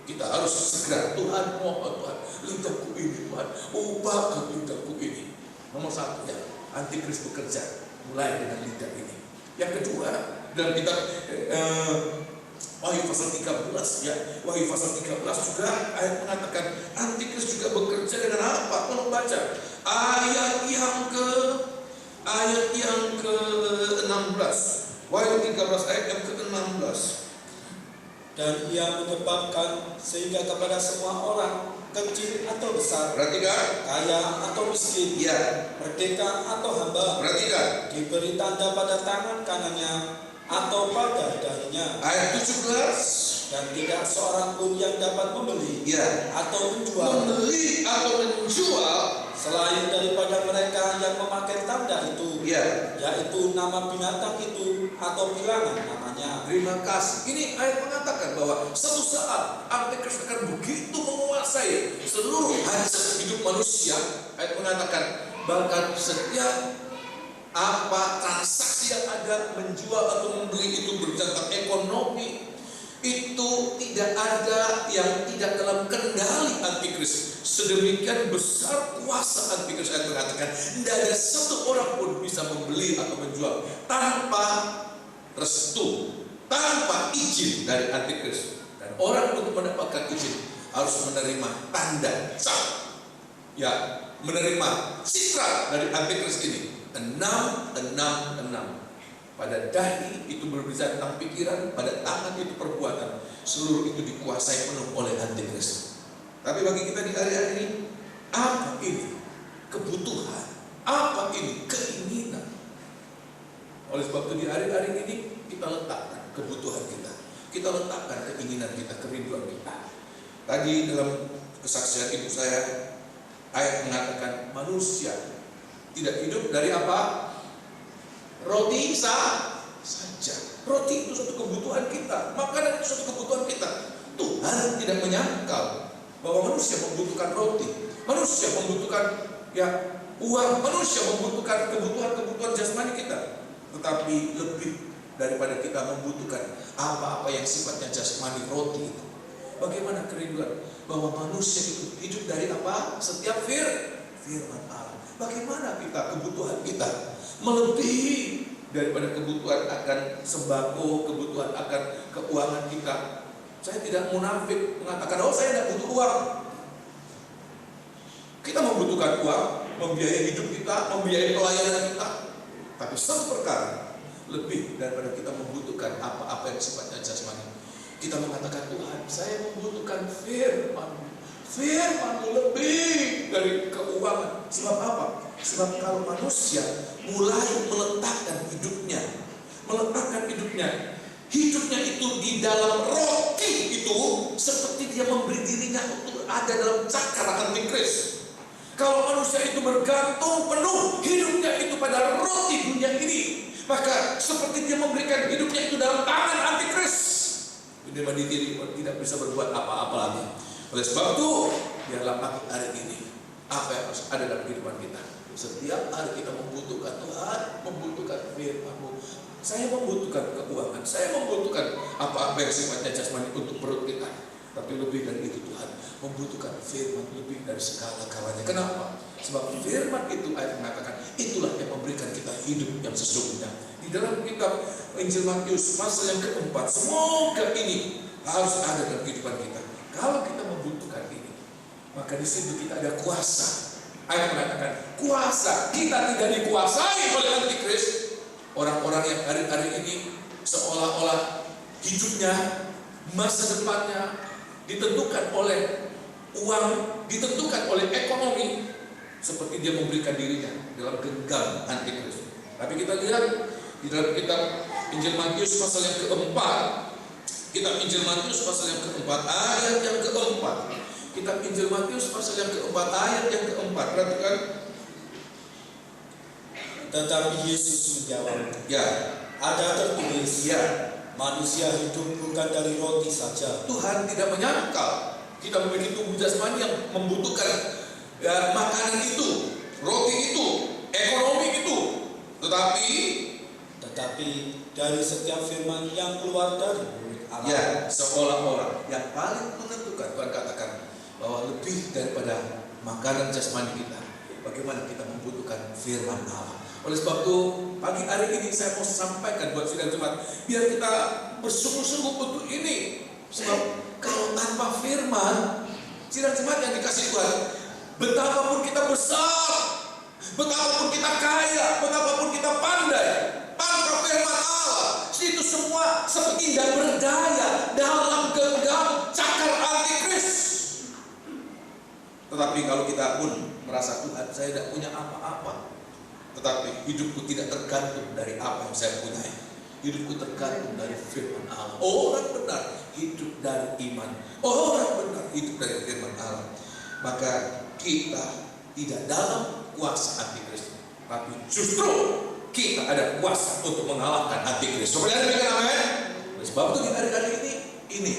Kita harus segera, Tuhan mohon Tuhan, lidahku ini Tuhan, ubahkan lidahku ini. Nomor satu ya, antikris bekerja mulai dengan lidah ini. Yang kedua, dalam kitab Wahyu pasal 13 ya, Wahyu pasal 13 juga ayat mengatakan antikris juga bekerja dengan apa? Tolong baca ayat yang ke-16. Wahyu 13 ayat yang ke-16. Dan ia menyebabkan sehingga kepada semua orang, kecil atau besar, Perhatikan, kaya atau miskin, ya, merdeka atau hamba, perhatikan diberi tanda pada tangan kanannya atau pada dahinya. ayat 17. Dan tidak seorang pun yang dapat membeli Ya, atau menjual membeli atau menjual selain daripada mereka yang memakai tanda itu, ya. yaitu nama binatang itu atau bilangan namanya. Terima kasih. Ini ayat mengatakan bahwa suatu saat antikris akan begitu menguasai seluruh hajat hidup manusia. Ayat mengatakan bahkan setiap transaksi yang ada, menjual atau membeli itu berdasarkan ekonomi, itu tidak ada yang tidak dalam kendali antikris. Sedemikian besar kuasa antikris. Ayat mengatakan tidak ada satu orang pun bisa membeli atau menjual tanpa restu, tanpa izin dari antikris. Dan orang untuk mendapatkan izin harus menerima tanda cap, ya, menerima citra dari antikris ini. 666. Pada dahi itu berbicara tentang pikiran, pada tangan itu perbuatan. Seluruh itu dikuasai penuh oleh antikris. Tapi bagi kita di hari-hari ini, apa ini kebutuhan? Apa ini keinginan? Oleh sebab itu di hari-hari ini kita letakkan kebutuhan kita, kita letakkan keinginan kita, kerinduan kita. Tadi dalam kesaksian ibu saya, ayat mengatakan manusia tidak hidup dari apa? Roti saja. Roti itu suatu kebutuhan kita, makanan itu suatu kebutuhan kita. Tuhan tidak menyangkal bahwa manusia membutuhkan roti, manusia membutuhkan uang, manusia membutuhkan kebutuhan jasmani kita. Tetapi lebih daripada kita membutuhkan apa-apa yang sifatnya jasmani, roti itu. Bagaimana kerinduan bahwa manusia itu hidup dari apa? Setiap firman Allah. Bagaimana kebutuhan kita melebihi daripada kebutuhan akan sembako, kebutuhan akan keuangan kita. Saya tidak munafik mengatakan, saya tidak butuh uang. Kita membutuhkan uang, membiayai hidup kita, membiayai pelayanan kita. Tapi satu perkara, lebih daripada kita membutuhkan apa-apa yang sifatnya jasmani. Kita mengatakan, Tuhan, saya membutuhkan firman-Mu lebih dari keuangan. Sebab apa? Sebab kalau manusia mulai meletakkan hidupnya itu di dalam roti itu, seperti dia memberi dirinya untuk ada dalam cakar antikris. Kalau manusia itu bergantung penuh hidupnya itu pada roti dunia ini, maka seperti dia memberikan hidupnya itu dalam tangan antikris. Dia mandiri, tidak bisa berbuat apa-apa lagi. Oleh sebab itu, biarlah pagi hari ini apa yang harus ada dalam kehidupan kita. Setiap hari kita membutuhkan Tuhan, membutuhkan firman-Mu. Saya membutuhkan keuangan, saya membutuhkan apa-apa yang sifatnya jasmani untuk perut kita. Tapi lebih dari itu, Tuhan membutuhkan firman lebih dari segala-galanya. Kenapa? Sebab firman itu, ayat mengatakan, itulah yang memberikan kita hidup yang sesungguhnya. Di dalam kitab Injil Matius pasal yang keempat, semoga ini harus ada dalam kehidupan kita. Kalau kita membutuhkan ini, maka di situ kita ada kuasa. Ayat mengatakan, kuasa. Kita tidak dikuasai oleh antikris. Orang-orang yang hari-hari ini seolah-olah hidupnya, masa depannya ditentukan oleh uang, ditentukan oleh ekonomi, seperti dia memberikan dirinya dalam genggam antikris. Tapi kita lihat di dalam kitab Injil Matius pasal yang keempat, kitab Injil Matius pasal yang keempat ayat yang keempat, kitab Injil Matius pasal yang keempat ayat yang keempat. Perhatikan. Tetapi Yesus menjawab, Ya, ada tertulis, ya, manusia hidup bukan dari roti saja. Tuhan tidak menyangkal kita memiliki tubuh jasmani yang membutuhkan makanan itu, roti itu, ekonomi itu, tetapi dari setiap firman yang keluar dari mulut Allah. ya, seolah-olah yang paling menentukan, Tuhan katakan bahwa lebih daripada makanan jasmani kita, bagaimana kita membutuhkan firman Allah. Oleh sebab itu, pagi hari ini saya mau sampaikan buat sidang jemaat, biar kita bersungguh-sungguh untuk ini. Sebab kalau tanpa firman, sidang jemaat yang dikasih Tuhan, betapapun kita besar, betapapun kita kaya, betapapun kita pandai, tanpa firman Allah, itu semua seperti tidak berdaya dalam genggam cakar antikris. Tetapi kalau kita pun merasa, Tuhan, saya tidak punya apa-apa, tetapi hidupku tidak tergantung dari apa yang saya punya. Hidupku tergantung dari firman Allah. Orang benar hidup dari iman. Orang benar hidup dari firman Allah. Maka kita tidak dalam kuasa antikris, tapi justru kita ada kuasa untuk mengalahkan antikris. Seperti yang dikatakan, amin. Sebab itu di hari-hari ini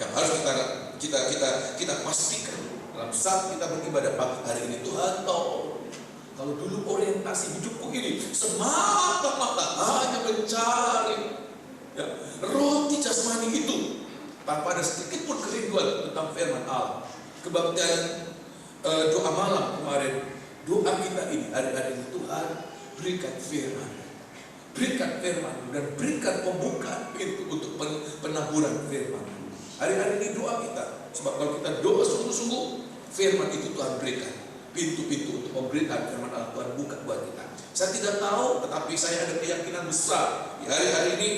yang harus kita pastikan dalam saat kita beribadah pagi hari ini. Tuhan, kalau dulu orientasi hidupku ini semata-mata hanya mencari roti jasmani itu, tanpa ada sedikit pun kerinduan tentang firman Allah. Kebaktian doa malam kemarin, doa kita ini hari-hari ini, Tuhan berikan firman dan berikan pembukaan pintu untuk penaburan firman. Hari-hari ini doa kita, sebab kalau kita doa sungguh-sungguh, firman itu Tuhan berikan pintu-pintu untuk memberikan firman Allah. Tuhan buka buat kita. Saya tidak tahu, tetapi saya ada keyakinan besar di hari-hari ini,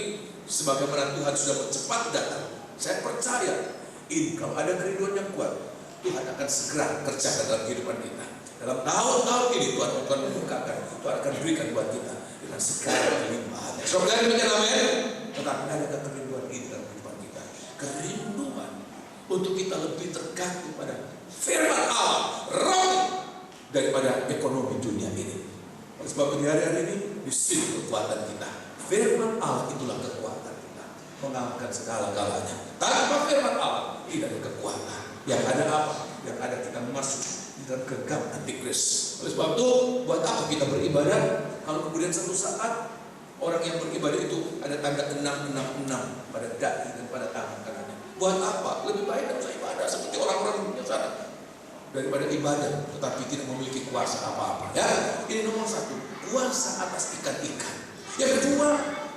sebagaimana Tuhan sudah cepat datang. Saya percaya ini, kalau ada kerinduan yang kuat, Tuhan akan segera kerja dalam kehidupan kita. Dalam tahun-tahun ini Tuhan akan membukakan, Tuhan akan berikan buat kita dengan segala kelimpahan. Saudara demikian, amin. Tetapi ada kerinduan ini dalam kehidupan kita, kerinduan untuk kita lebih tergantung pada firman Allah, roti, daripada ekonomi dunia ini. Oleh sebab di hari-hari ini, di sini kekuatan kita. Firman Allah itulah kekuatan kita, mengalahkan segala-galanya. Tanpa firman Allah tidak ada kekuatan. Yang ada apa? Yang ada kita masuk di dalam genggam antikris. Oleh sebab itu, buat apa kita beribadah kalau kemudian satu saat orang yang beribadah itu ada tanda 666 pada dahi dan pada tangan kanannya? Buat apa? Lebih baik kita ibadah seperti orang-orang dunia sana daripada ibadah tetapi tidak memiliki kuasa apa-apa. Ya, ini nomor satu, kuasa atas ikan-ikan. Yang kedua,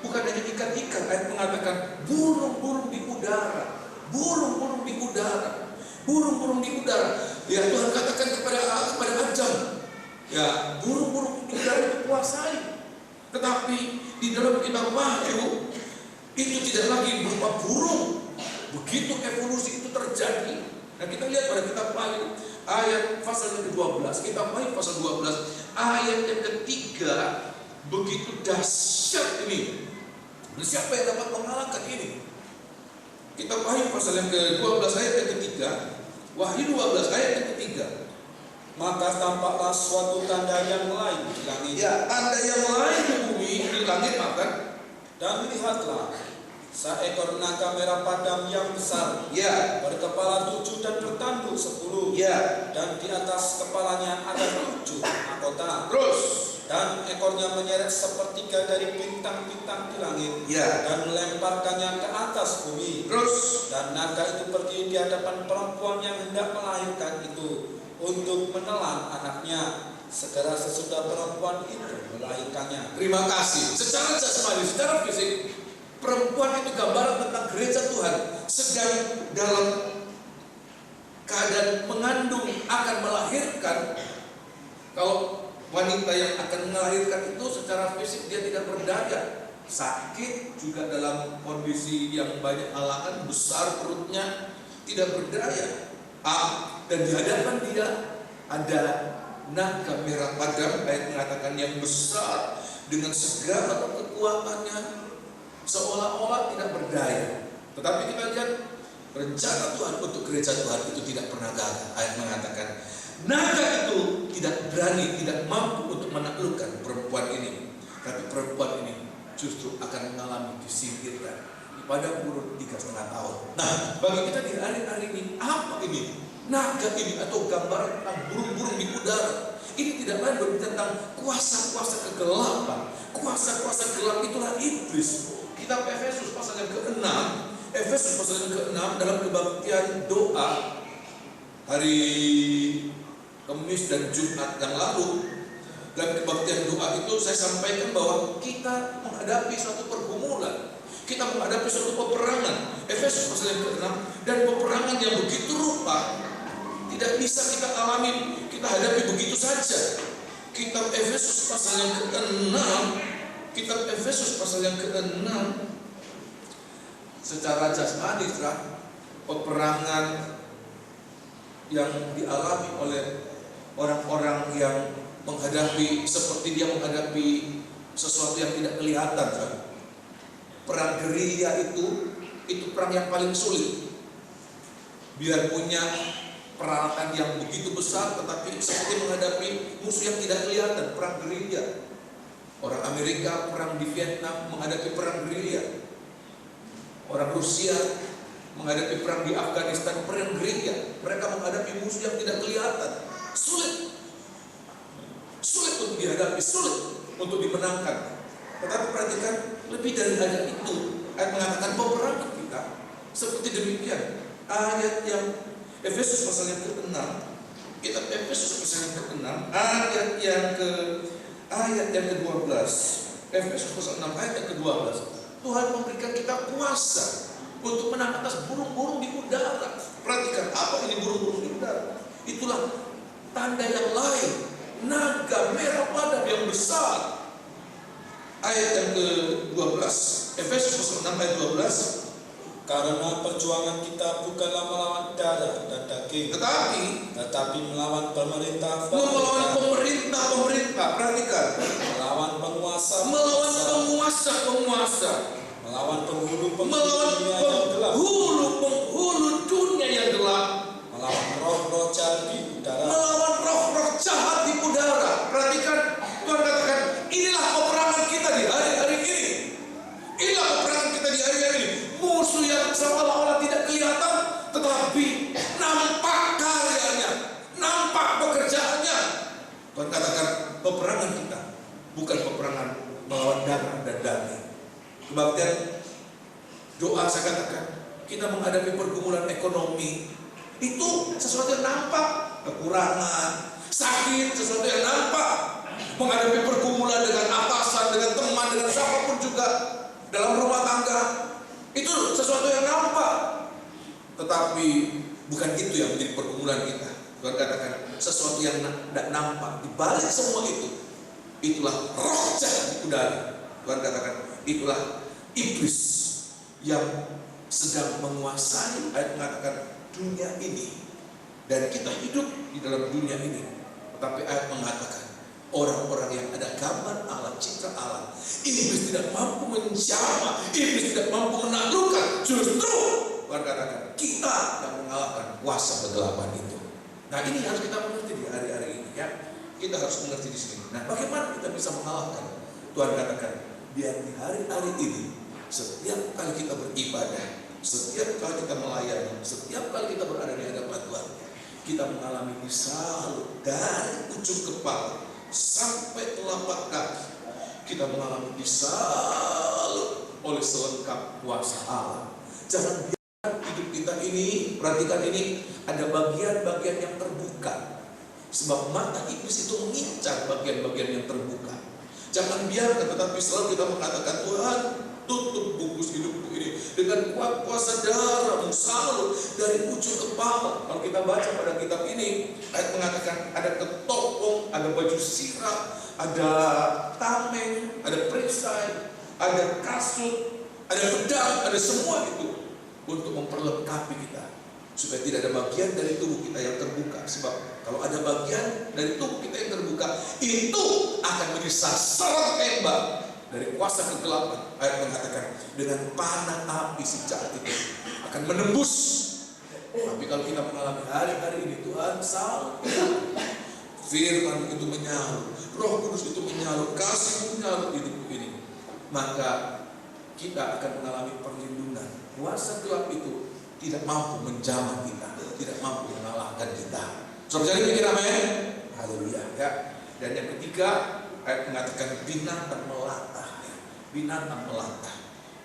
bukan hanya ikan-ikan. Ayat mengatakan burung-burung di udara, burung-burung di udara, burung-burung di udara. Ya, Tuhan katakan kepada Adam, ya, burung-burung di udara dikuasai. Tetapi di dalam kitab Wahyu itu tidak lagi berupa burung. Begitu evolusi itu terjadi. Nah, kita lihat pada kitab Wahyu ayat pasal yang ke-12, kitab Wahyu pasal 12 ayat yang ketiga, begitu dahsyat ini. Nah, siapa yang dapat mengalahkan ini? Kitab Wahyu pasal yang ke-12 ayat yang ketiga, Wahyu 12 ayat yang ketiga. Maka tampaklah suatu tanda yang lain di langit. Ya, tanda yang lain di bumi, di langit makan. Dan lihatlah, seekor naga merah padam yang besar, Ya, berkepala 7 dan bertanduk 10. ya. Dan di atas kepalanya ada 7 mahkota. Terus, Dan ekornya menyeret sepertiga dari bintang-bintang di langit, ya. dan melemparkannya ke atas bumi. Terus, Dan naga itu berdiri di hadapan perempuan yang hendak melahirkan itu untuk menelan anaknya. Segera sesudah perempuan itu melahirkannya. terima kasih. Secara jasmani, secara fisik, perempuan itu gambaran tentang gereja Tuhan sedang dalam keadaan mengandung, akan melahirkan. Kalau wanita yang akan melahirkan itu secara fisik dia tidak berdaya, sakit juga dalam kondisi yang banyak halangan, besar perutnya, tidak berdaya. Dan di hadapan dia ada naga merah padam, ayat mengatakan yang besar dengan segala kekuatannya, seolah-olah tidak berdaya. Tetapi kita lihat rencana Tuhan untuk gereja Tuhan itu tidak pernah gagal. Ayat mengatakan naga itu tidak berani, tidak mampu untuk menaklukkan perempuan ini. Tapi perempuan ini justru akan mengalami disingkirkan di padang gurun 3,5 tahun. Nah, bagi kita di hari-hari ini, apa ini? Naga ini atau gambaran tentang burung-burung di udara. Ini tidak lain berbicara tentang kuasa-kuasa kegelapan. Kuasa-kuasa gelap itulah iblis. Kitab Efesus pasal yang ke-6, Efesus pasal yang ke-6 dalam kebaktian doa hari Kamis dan Jumat yang lalu, dalam kebaktian doa itu saya sampaikan bahwa kita menghadapi suatu pergumulan, kita menghadapi suatu peperangan. Efesus pasal yang ke-6, dan peperangan yang begitu rupa tidak bisa kita alami, kita hadapi begitu saja. Kitab Efesus pasal yang ke-6, kitab Efesus pasal yang ke-6, secara jasmani, peperangan yang dialami oleh orang-orang yang menghadapi seperti dia menghadapi sesuatu yang tidak kelihatan. Perang gerilya itu perang yang paling sulit. Biar punya peralatan yang begitu besar, tetapi seperti menghadapi musuh yang tidak kelihatan. Perang gerilya. Orang Amerika perang di Vietnam menghadapi perang gerilya. Orang Rusia menghadapi perang di Afghanistan, perang gerilya. Mereka menghadapi musuh yang tidak kelihatan. Sulit untuk dihadapi, sulit untuk dimenangkan. Tetapi perhatikan, lebih dari hanya itu, ayat mengatakan peperangan kita seperti demikian. Ayat yang Efesus pasal yang ke-6, kitab Efesus pasal yang ke-6, ayat yang ke-12. Efesus pasal 6 ayat yang ke-12. Tuhan memberikan kita kuasa untuk menang atas burung-burung di udara. Perhatikan, apa ini burung-burung di udara? Itulah tanda yang lain, naga merah padam yang besar. Ayat yang ke-12, Efesus pasal 6 ayat 12. Karena perjuangan kita bukanlah melawan darah dan daging, tetapi melawan pemerintah. Perhatikan, melawan penguasa, melawan penghulu dunia yang gelap, melawan roh-roh jahat di udara. Perhatikan, Tuhan katakan, inilah peperangan kita di hari-hari ini. Inilah peperangan kita di hari-hari ini. Musuh yang seolah-olah tidak kelihatan, tetapi nampak karyanya, nampak pekerjaannya. Tuhan katakan, peperangan kita bukan peperangan melawan darah dan daging. Kebaktian doa saya katakan, kita menghadapi pergumulan ekonomi, itu sesuatu yang nampak, kekurangan, sakit, sesuatu yang nampak. Menghadapi pergumulan dengan atasan, dengan teman, dengan siapapun juga dalam rumah tangga, itu sesuatu yang nampak. Tetapi bukan itu yang menjadi pergumulan kita. Tuhan katakan sesuatu yang tidak nampak. Di balik semua itu itulah roh jahat di udara. Tuhan katakan itulah iblis yang sedang menguasai, ayat mengatakan, dunia ini, dan kita hidup di dalam dunia ini. Tetapi ayat mengatakan orang-orang yang ada gambar Allah, citra Allah, iblis tidak mampu menjamah, iblis tidak mampu menaklukkan. Justru Tuhan katakan kita yang mengalahkan kuasa kegelapan itu. Nah, ini harus kita mengerti di hari-hari ini, ya. Kita harus mengerti di sini. Nah, bagaimana kita bisa mengalahkan? Tuhan katakan biar di hari-hari ini, setiap kali kita beribadah, setiap kali kita melayani, setiap kali kita berada di hadapan Tuhan, kita mengalami disalib dari ujung kepala sampai telapak kaki. Kita mengalami disalib oleh selengkap kuasa Allah. Jangan biarkan hidup kita ini, perhatikan ini, ada bagian-bagian yang terbuka. Sebab mata iblis itu mengincar bagian-bagian yang terbuka. Jangan biarkan, tetapi selalu kita mengatakan, Tuhan, tutup bungkus hidupku ini dengan kuasa darah-Mu salib dari ujung kepala. Kalau kita baca pada kitab ini, ayat mengatakan ada ketopong, ada baju sirah, ada tameng, ada perisai, ada kasut, ada pedang, ada semua itu untuk memperlengkapi kita, supaya tidak ada bagian dari tubuh kita yang terbuka. Sebab kalau ada bagian dari tubuh kita yang terbuka, itu akan menjadi sasaran tembak dari kuasa kegelapan. Ayat mengatakan dengan panah api si jahat itu akan menembus. Tapi kalau kita mengalami hari-hari ini, Tuhan salib, firman itu menyalur, Roh Kudus itu menyalur, kasih menyalur hidupku ini, maka kita akan mengalami perlindungan. Kuasa gelap itu tidak mampu menjamah kita, tidak mampu mengalahkan kita. Saudara jadi mikir amin? Haleluya, ya. Dan yang ketiga, ayat mengatakan binatang melata. Binatang melata.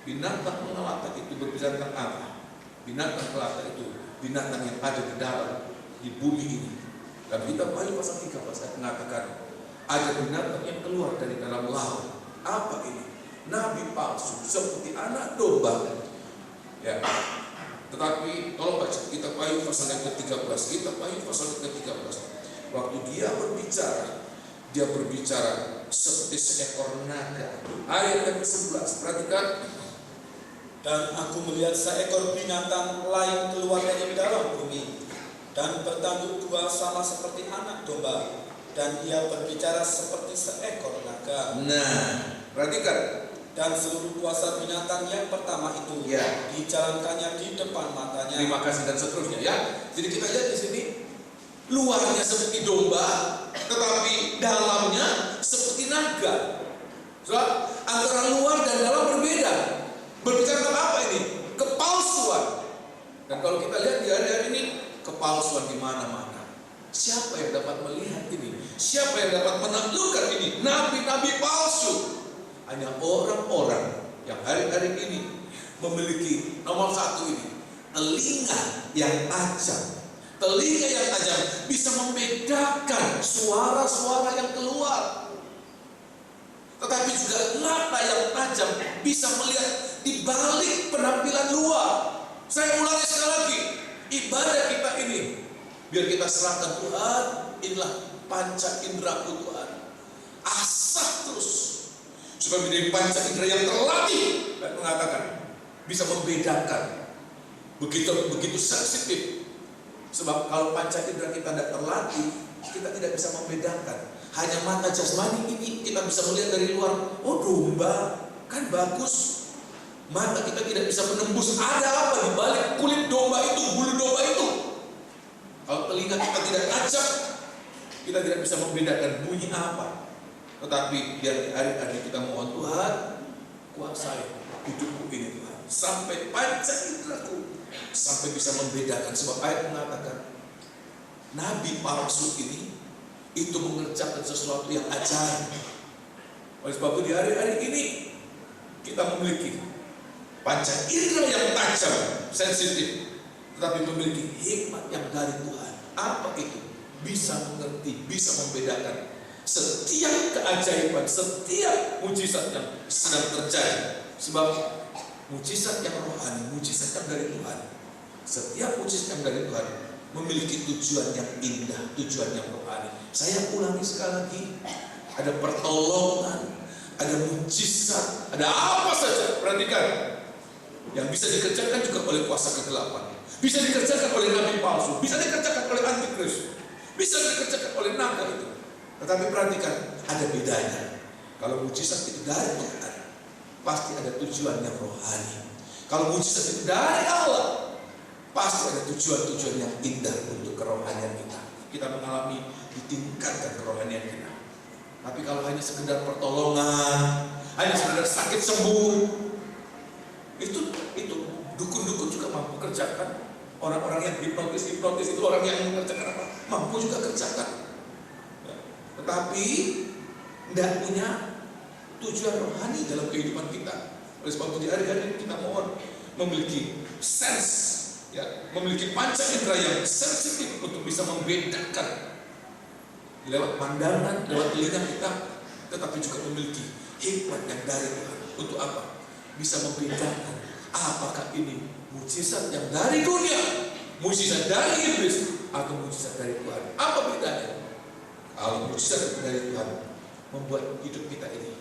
Binatang melata itu berbicara tentang apa? Binatang melata itu binatang yang ada di dalam, di bumi ini. Dan kita Wahyu pasal 3 ayat mengatakan ada binatang yang keluar dari dalam laut. Apa ini? Nabi palsu seperti anak domba. Ya. Tetapi tolong baca kitab Wahyu pasal yang ke-13. Kitab Wahyu pasal yang ke-13. Waktu dia berbicara seperti seekor naga. Ayat yang ke-11, perhatikan. Dan aku melihat seekor binatang lain keluar dari dalam bumi, dan bertanduk dua sama seperti anak domba, dan ia berbicara seperti seekor naga. Nah, perhatikan. Dan seluruh kuasa binatang yang pertama itu dijalankannya di depan matanya. Terima kasih dan seterusnya, ya. Jadi kita lihat di sini luarnya seperti domba, tetapi dalamnya seperti naga. So, antara luar dan dalam berbeda. Berbicara tentang apa ini? Kepalsuan. Dan kalau kita lihat di hari-hari ini, kepalsuan di mana-mana. Siapa yang dapat melihat ini? Siapa yang dapat menaklukkan ini? Nabi-nabi palsu. Hanya orang-orang yang hari-hari ini memiliki nomor satu ini, telinga yang tajam. Telinga yang tajam bisa membedakan suara-suara yang keluar. Tetapi juga mata yang tajam bisa melihat di balik penampilan luar. Saya ulangi sekali lagi, ibadah kita ini biar kita serahkan Tuhan. Inilah panca inderaku Tuhan. Asah terus supaya menjadi panca indera yang terlatih dan mengatakan bisa membedakan, begitu sensitif. Sebab kalau panca indera kita tidak terlatih, kita tidak bisa membedakan. Hanya mata jasmani ini kita bisa melihat dari luar. Oh, domba kan bagus. Mata kita tidak bisa menembus ada apa di balik kulit domba itu, bulu domba itu. Kalau telinga kita tidak tajam, kita tidak bisa membedakan bunyi apa. Tetapi biar hari-hari kita mohon Tuhan, kuasai hidupku ini Tuhan, sampai panca inderaku, sampai bisa membedakan. Sebab ayat mengatakan nabi palsu ini itu mengerjakan sesuatu yang ajaib. Oleh sebab itu di hari-hari ini kita memiliki panca indera yang tajam, sensitif, tetapi memiliki hikmat yang dari Tuhan. Apa itu? Bisa mengerti, bisa membedakan setiap keajaiban, setiap mujizat yang sedang terjadi. Sebab mujizat yang rohani, mujizat yang dari Tuhan, setiap mujizat yang dari Tuhan memiliki tujuan yang indah, tujuan yang rohani. Saya ulangi sekali lagi, ada pertolongan, ada mujizat, ada apa saja. Perhatikan, yang bisa dikerjakan juga oleh kuasa kegelapan, bisa dikerjakan oleh nabi palsu, bisa dikerjakan oleh antikris, bisa dikerjakan oleh naga itu. Tetapi perhatikan, ada bedanya. Kalau mujizat itu dari Tuhan, pasti ada tujuan yang rohani. Kalau mujizat itu dari Allah, pasti ada tujuan-tujuan yang indah untuk kerohanian kita. Kita mengalami ditingkatkan kerohanian kita. Tapi kalau hanya sekedar pertolongan, hanya sekedar sakit sembuh, itu dukun-dukun juga mampu kerjakan. Orang-orang yang hipnotis itu orang yang mengerjakan apa? Mampu juga kerjakan. Tetapi tidak punya tujuan rohani dalam kehidupan kita. Oleh sebab itu di hari ini kita mohon memiliki sense, memiliki panca indera yang sensitif untuk bisa membedakan lewat pandangan, lewat telinga kita, tetapi juga memiliki hikmat yang dari Tuhan. Untuk apa? Bisa membedakan apakah ini mujizat yang dari dunia, mujizat dari iblis, atau mujizat dari Tuhan. Apa bedanya? Kalau mujizat dari Tuhan membuat hidup kita ini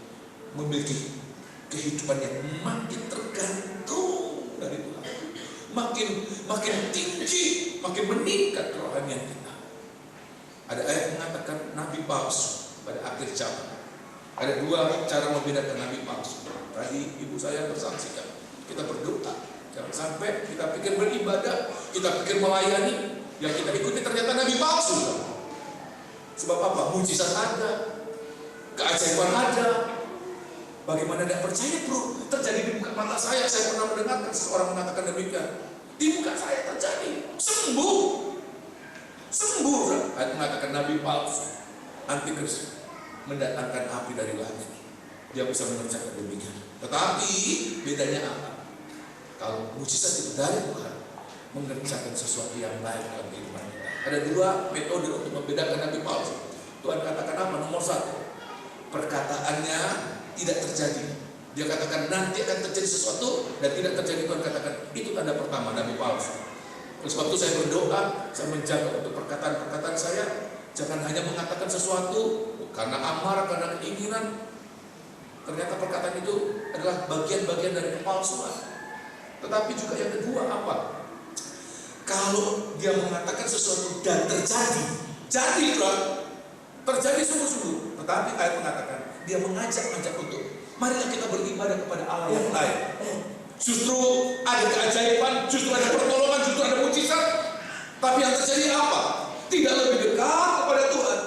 memiliki kehidupan yang makin tergantung dari Tuhan, makin tinggi, makin meningkat kerohanian kita. Ada ayat mengatakan nabi palsu pada akhir zaman. Ada dua cara membedakan nabi palsu. Tadi ibu saya bersaksikan, kita berdoa, jangan sampai kita pikir beribadah, kita pikir melayani, yang kita ikuti ternyata nabi palsu. Sebab apa? Mujizat ada, keajaiban ada. Bagaimana tidak percaya bro? Terjadi di muka mata saya pernah mendengarkan seseorang mengatakan demikian. Di muka saya terjadi, sembuh. Ayat mengatakan nabi palsu, antikris, mendatangkan api dari langit. Dia bisa mengerjakan demikian. Tetapi bedanya apa? Kalau mujizat itu dari Tuhan, mengerjakan sesuatu yang lain dalam kehidupan kita. Ada dua metode untuk membedakan nabi palsu. Tuhan katakan apa? Nomor satu, perkataannya tidak terjadi. Dia katakan nanti akan terjadi sesuatu dan tidak terjadi. Tuhan katakan itu tanda pertama nabi palsu. Oleh sebab itu saya berdoa, saya menjaga untuk perkataan-perkataan saya. Jangan hanya mengatakan sesuatu karena amarah, karena keinginan. Ternyata perkataan itu adalah bagian-bagian dari kepalsuan. Tetapi juga yang kedua apa? Kalau dia mengatakan sesuatu dan terjadi, jadilah, terjadi sungguh-sungguh. Tetapi ayat mengatakan dia mengajak untuk marilah kita beribadah kepada Allah yang lain. Justru ada keajaiban, justru ada pertolongan, justru ada mujizat. Tapi yang terjadi apa? Tidak lebih dekat kepada Tuhan,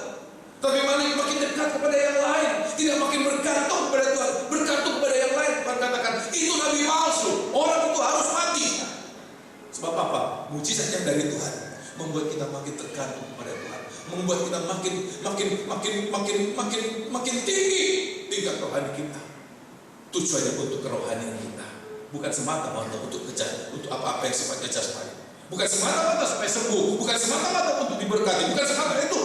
tapi makin dekat kepada yang lain. Tidak makin bergantung kepada Tuhan, bergantung kepada yang lain. Tuhan katakan itu nabi palsu. Orang itu harus mati. Sebab apa? Mujizat yang dari Tuhan membuat kita makin tergantung kepada Tuhan, membuat kita makin tinggi tingkat rohani kita. Tujuannya untuk kerohanian kita, bukan semata-mata untuk apa-apa yang sifatnya jasmani, bukan semata-mata supaya sembuh, bukan semata-mata untuk diberkati, bukan semata itu.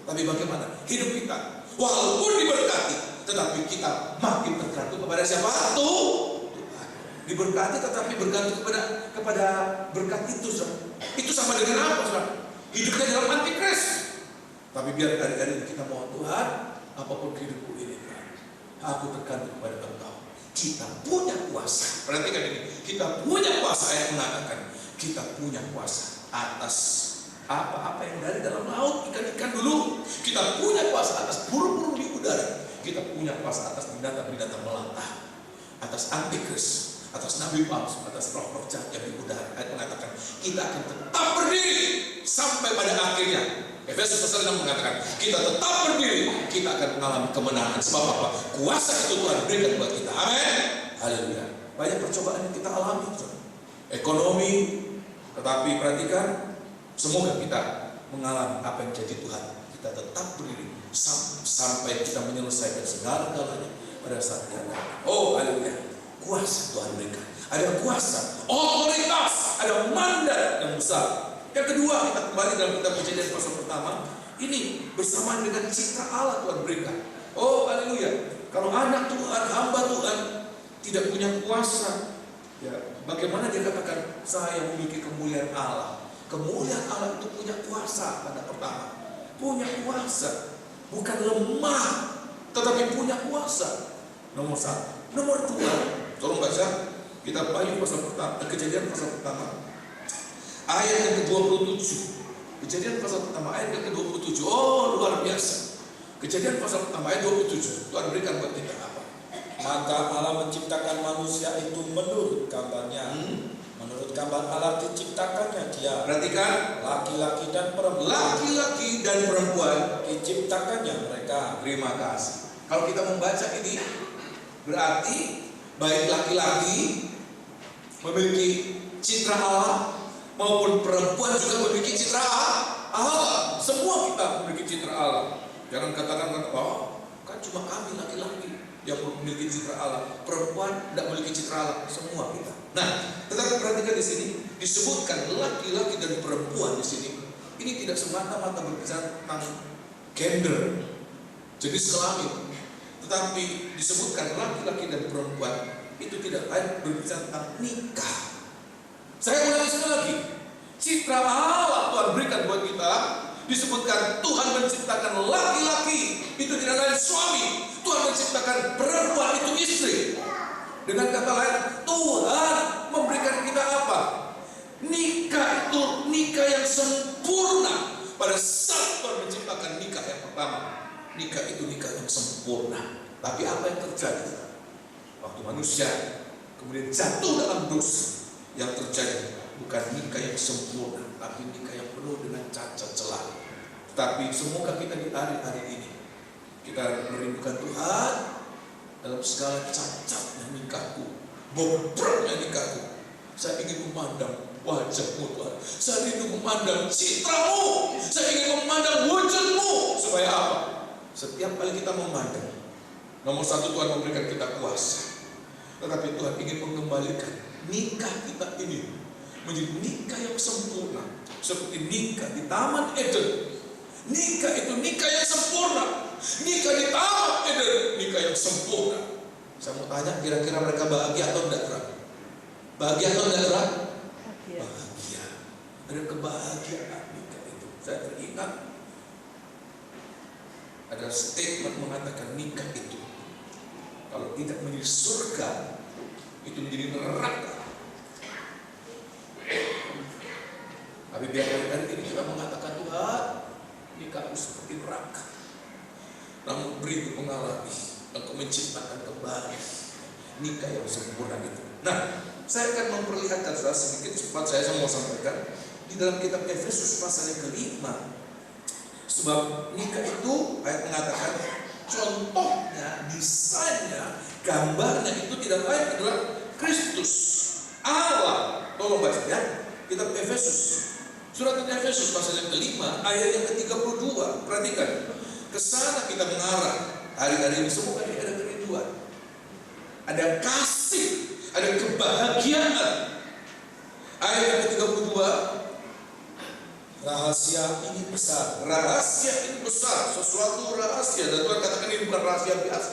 Tapi bagaimana hidup kita walaupun diberkati, tetapi kita makin tergantung kepada siapa? Tuhan. Diberkati tetapi bergantung kepada berkat itu. Itu sama dengan apa, saudara? Hidupnya dalam antikris. Tapi biar hari-hari kita mohon Tuhan, apapun hidupku ini, Tuhan, aku tergantung kepada Engkau. Kita punya kuasa. Perhatikan ini, kita punya kuasa. Ayat mengatakan kita punya kuasa atas apa-apa yang dari dalam laut, ikan-ikan dulu. Kita punya kuasa atas burung-burung di udara. Kita punya kuasa atas binatang-binatang melata, atas antikris, atas nabi palsu, atas roh-roh jahat yang di udara. Ayat mengatakan kita akan tetap berdiri sampai pada akhirnya. Efesus pasal 6 mengatakan kita tetap berdiri, kita akan mengalami kemenangan. Sebab apa? Kuasa itu Tuhan berikan buat kita. Amin. Haleluya. Banyak percobaan yang kita alami, ekonomi, tetapi perhatikan, semoga kita mengalami apa yang jadi Tuhan. Kita tetap berdiri sampai kita menyelesaikan segala-galanya pada saat yang akan. Oh, haleluya. Kuasa Tuhan berikan. Ada kuasa, otoritas, ada mandat yang besar. Yang kedua, kita kembali dalam kitab Kejadian pasal pertama. Ini bersamaan dengan citra Allah Tuhan berikan. Oh, haleluya. Kalau anak Tuhan, hamba Tuhan tidak punya kuasa, ya, bagaimana dia katakan saya memiliki kemuliaan Allah? Kemuliaan Allah itu punya kuasa. Pada pertama, punya kuasa, bukan lemah. tetapi punya kuasa. Nomor satu. Nomor dua, tolong baca kitab Ayub pasal pertama, Kejadian pasal pertama, ayat yang ke-27. Kejadian pasal pertama ayat yang ke-27. Oh, luar biasa. Kejadian pasal pertama ayat 27. Tuhan berikan buat kita apa? Maka Allah menciptakan manusia itu menurut gambarnya. Menurut gambar Allah diciptakannya dia. Perhatikan, Laki-laki dan perempuan. laki-laki dan perempuan Diciptakannya mereka. Terima kasih. Kalau kita membaca ini, berarti baik laki-laki memiliki citra Allah maupun perempuan juga memiliki citra Allah. Semua kita memiliki citra Allah. Jangan katakan, oh, kan cuma kami laki-laki yang memiliki citra Allah, perempuan tidak memiliki citra Allah. Semua kita. Nah, tetapi perhatikan di sini disebutkan laki-laki dan perempuan di sini. Ini tidak semata-mata berbicara tentang gender, jenis kelamin, tetapi disebutkan laki-laki dan perempuan itu tidak lain berbicara tentang nikah. Saya ulangi sekali lagi, citra Allah Tuhan berikan buat kita. Disebutkan Tuhan menciptakan laki-laki itu tidak lain suami, Tuhan menciptakan perempuan itu istri. Dengan kata lain, Tuhan memberikan kita apa? Nikah itu nikah yang sempurna. Pada saat Tuhan menciptakan nikah yang pertama, nikah itu nikah yang sempurna. Tapi apa yang terjadi? Waktu manusia kemudian jatuh dalam dosa, yang terjadi bukan nikah yang sempurna, tapi nikah yang penuh dengan cacat celah. Tapi semoga kita di hari-hari ini kita merindukan Tuhan dalam segala cacatnya nikahku, bobroknya nikahku. Saya ingin memandang wajahmu Tuhan. Saya ingin memandang citramu. Saya ingin memandang wujudmu. Supaya apa? Setiap kali kita memandang, nomor satu, Tuhan memberikan kita kuasa. Tetapi Tuhan ingin mengembalikan nikah kita ini menjadi nikah yang sempurna. Seperti nikah di Taman Eden. Nikah itu nikah yang sempurna. Nikah di Taman Eden, nikah yang sempurna. Saya mau tanya, kira-kira mereka bahagia atau tidak? Bahagia atau tidak? Bahagia. Ada kebahagiaan nikah itu. Saya teringat ada statement mengatakan nikah itu kalau tidak menjadi surga, itu menjadi neraka. Tapi biar dari ini kita mengatakan, Tuhan, nikahku seperti neraka. Namun beri mengalami, Engkau menciptakan kembali nikah yang sempurna itu. Nah, saya akan memperlihatkan sedikit cepat saya mau sampaikan di dalam kitab Efesus pasal yang ke-5. Sebab nikah itu ayat mengatakan contohnya, desainnya, gambarnya itu tidak lain adalah Kristus Allah. Tolong baca ya, kitab Efesus. Surat Efesus pasal yang ke-5 ayat yang ke-32. Perhatikan, ke sana kita mengarah hari-hari ini. Semoga ada kerinduan, ada kasih, ada kebahagiaan. Ayat yang ke-32, rahasia ini besar. Rahasia ini besar, sesuatu rahasia. Dan Tuhan katakan ini bukan rahasia biasa.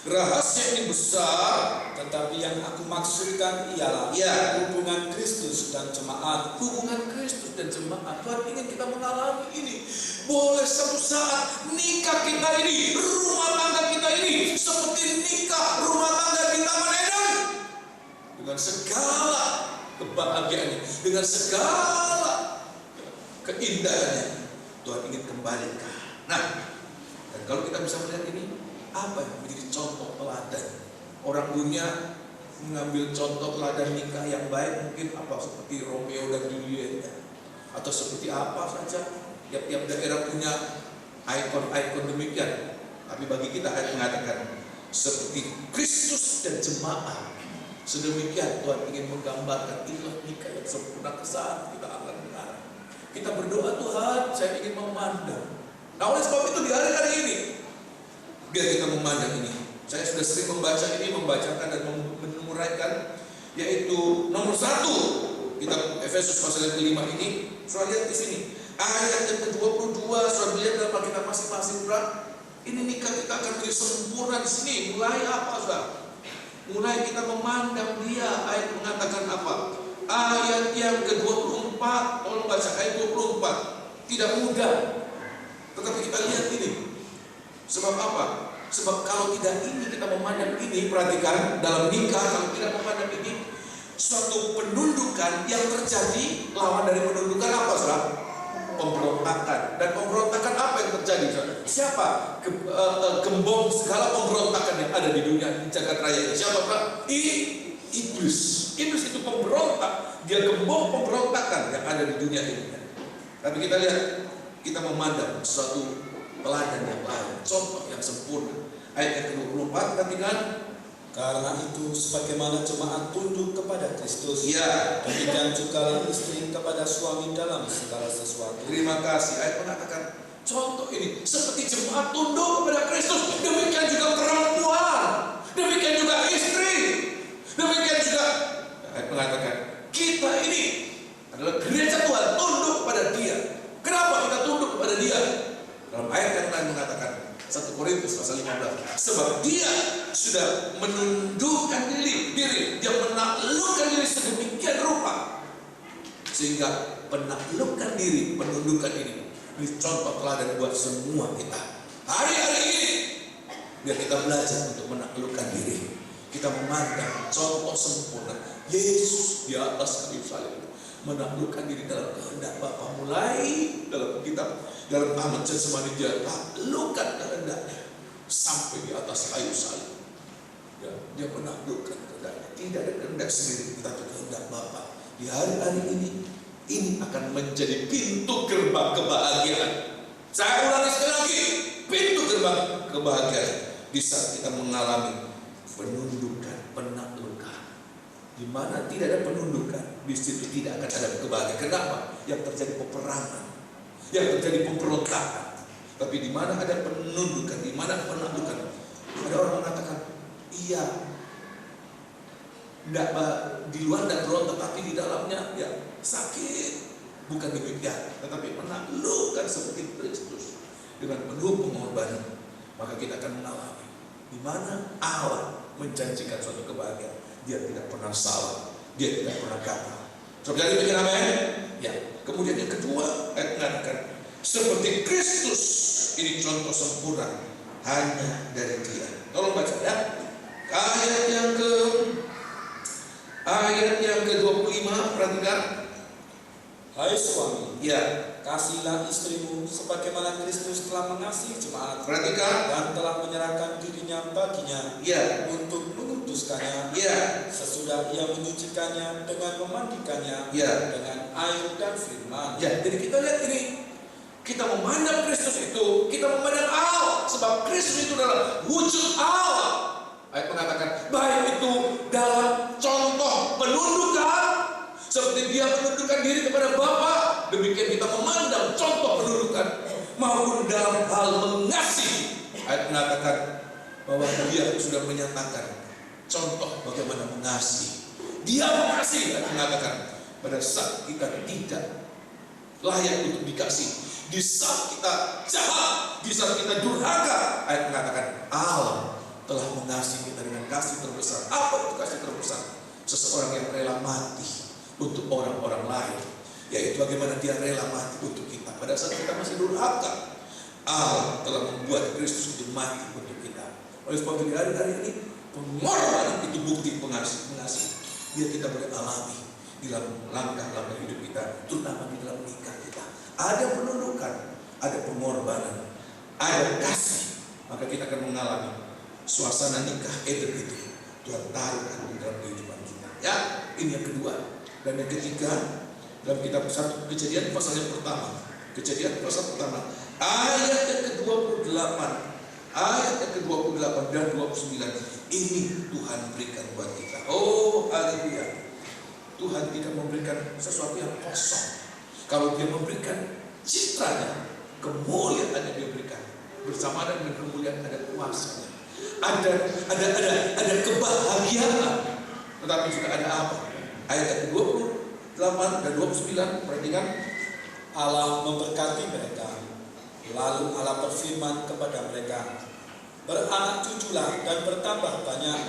Rahasia ini besar, tetapi yang aku maksudkan ialah hubungan Kristus dan jemaat. Hubungan Kristus dan jemaat. Tuhan ingin kita mengalami ini. Boleh satu saat nikah kita ini, rumah tangga kita ini seperti nikah rumah tangga di Taman Eden, dengan segala kebahagiaannya, dengan segala keindahannya. Tuhan ingin kembalikan. Nah, dan kalau kita bisa melihat ini, apa yang menjadi contoh teladan? Orang dunia mengambil contoh teladan nikah yang baik mungkin apa, seperti Romeo dan Juliet, atau seperti apa saja. Tiap-tiap daerah punya ikon-ikon demikian. Tapi bagi kita ayat mengatakan seperti Kristus dan jemaat. Sedemikian Tuhan ingin menggambarkan inilah nikah yang sempurna. Ke saat kita akan mengarah, kita berdoa, Tuhan, saya ingin memandang. Nah, oleh sebab itu di hari-hari ini biar kita memandang ini. Saya sudah sering membaca ini, membacakan dan menuraikan, yaitu nomor 1 kitab Efesus pasal yang ke-5 ini. Soal lihat di sini ayat yang ke-22. Soal lihat dalam Alkitab masing-masing, ini nikah kita akan menjadi sempurna di sini. Mulai apa, Saudara? Mulai kita memandang dia. Ayat mengatakan apa? Ayat yang ke-24. Tolong baca ayat 24. Tidak mudah, tetapi kita lihat ini. Sebab apa? Sebab kalau tidak ini kita memandang ini, perhatikan dalam nikah kalau tidak memandang ini, suatu penundukan yang terjadi, lawan dari penundukan apa, saudara? Pemberontakan. Dan pemberontakan apa yang terjadi, saudara? Siapa gembong segala pemberontakan yang ada di dunia, di jagat raya ini? Siapa, saudara? Iblis. Iblis itu pemberontak. Dia gembong pemberontakan yang ada di dunia ini. Tapi kita lihat, kita memandang suatu teladan yang lain, contoh yang sempurna. Ayat yang ke-24, perhatikan. Karena itu sebagaimana jemaat tunduk kepada Kristus, Ya, demikian juga istri kepada suami dalam segala sesuatu. terima kasih. Ayat mengatakan contoh ini, seperti jemaat tunduk kepada Kristus, demikian juga perempuan, demikian juga istri, demikian juga. Ayat mengatakan kita ini adalah gereja Tuhan, tunduk kepada Dia. Kenapa kita tunduk kepada Dia? Dalam ayat yang lain mengatakan 1 Korintus pasal 15, sebab Dia sudah menundukkan diri, Dia menaklukkan diri sedemikian rupa, sehingga penaklukkan diri, penundukan ini contoh teladan buat semua kita. Hari-hari ini biar kita belajar untuk menaklukkan diri. Kita memandang contoh sempurna Yesus di atas kayu salib, menaklukkan diri dalam kehendak Bapa. Mulai dalam kitab, dalam taman Getsemani, dia taklukkan kehendaknya sampai di atas kayu salib. Ya, dia menaklukkan kehendaknya. Tidak ada kehendak sendiri, tetapi kehendak Bapa. Di hari-hari ini akan menjadi pintu gerbang kebahagiaan. Saya ulangi sekali lagi, pintu gerbang kebahagiaan di saat kita mengalami penundukan, penaklukan. Di mana tidak ada penundukan, di situ tidak akan ada kebahagiaan. Kenapa? Yang terjadi peperangan, yang terjadi pemberontakan. Tapi di mana ada penundukan, di mana penaklukan, ada orang mengatakan, iya, tidak di luar tidak berontak, tapi di dalamnya ya sakit. Bukan demikian, tetapi menaklukkan seperti Kristus dengan penuh pengorbanan. Maka kita akan mengalami di mana Allah menjanjikan suatu kebahagiaan. Dia tidak pernah salah, dia tidak pernah gagal. Saudara bikin amin? Ya. Kemudian yang kedua, ayat mengatakan seperti Kristus, ini contoh sempurna hanya dari Dia. Tolong baca ya. Ayat yang ke-25, perhatikan. Hai suami, Ya, kasihilah istrimu sebagaimana Kristus telah mengasihi jemaat perhatikan. dan telah menyerahkan dirinya baginya Ya, untuk menguduskannya, ya, sesudah Ia menyucikannya dengan memandikannya ya, dengan air dan firman. ya. Jadi kita lihat ini, kita memandang Kristus itu, kita memandang Allah, sebab Kristus itu adalah wujud Allah. Ayat mengatakan baik itu dalam contoh penundukan, seperti Dia menundukkan diri kepada Bapa, demikian kita memandang contoh penundukan, maupun dalam hal mengasihi. Ayat mengatakan bahwa Dia sudah menyatakan contoh bagaimana mengasihi. Dia mengasihi, ayat mengatakan pada saat kita tidak layak untuk dikasih, di saat kita jahat, di saat kita durhaka, ayat mengatakan Allah telah mengasihi kita dengan kasih terbesar. Apa itu kasih terbesar? Seseorang yang rela mati untuk orang-orang lain, yaitu bagaimana Dia rela mati untuk kita pada saat kita masih durhaka. Allah telah membuat Kristus itu mati untuk kita. Oleh sebab itu hari-hari ini pengorbanan itu bukti mengasihi. Biar kita boleh alami di dalam langkah-langkah hidup kita, terutama di dalam nikah kita. Ada penundukan, ada pengorbanan, ada kasih, maka kita akan mengalami suasana nikah Eden itu Tuhan taruhkan di dalam kehidupan kita. Ya, ini yang kedua. Dan yang ketiga, dalam kitab 1 Kejadian pasal yang pertama, Kejadian pasal pertama, ayat yang ke-28, ayat yang ke-28 dan 29, ini Tuhan berikan buat kita. Oh, haleluya. Tuhan tidak memberikan sesuatu yang kosong. Kalau Dia memberikan citranya, kemuliaan yang Dia berikan, bersama dengan kemuliaan ada kuasanya, ada kebahagiaan, tetapi juga ada apa? Ayat 28 dan 29, perhatikan. Allah memberkati mereka, lalu Allah berfirman kepada mereka, beranak cuculah dan bertambah banyak,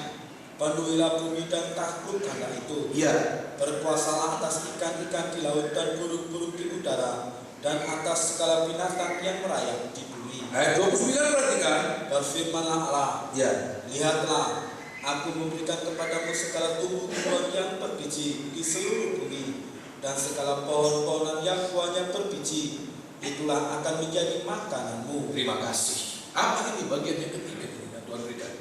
penuhilah bumi dan taklukkanlah itu. Ya, Berkuasalah atas ikan-ikan di laut dan burung-burung di udara, dan atas segala binatang yang merayap di bumi. bumi. Ayat 29 perhatikan. Berfirmanlah Allah, Ya. lihatlah, aku memberikan kepadamu segala tumbuh-tumbuhan yang berbiji di seluruh bumi, dan segala pohon-pohonan yang buahnya berbiji, itulah akan menjadi makananmu. Terima kasih. Apa ini bagian yang ketiga ini yang Tuhan berikan?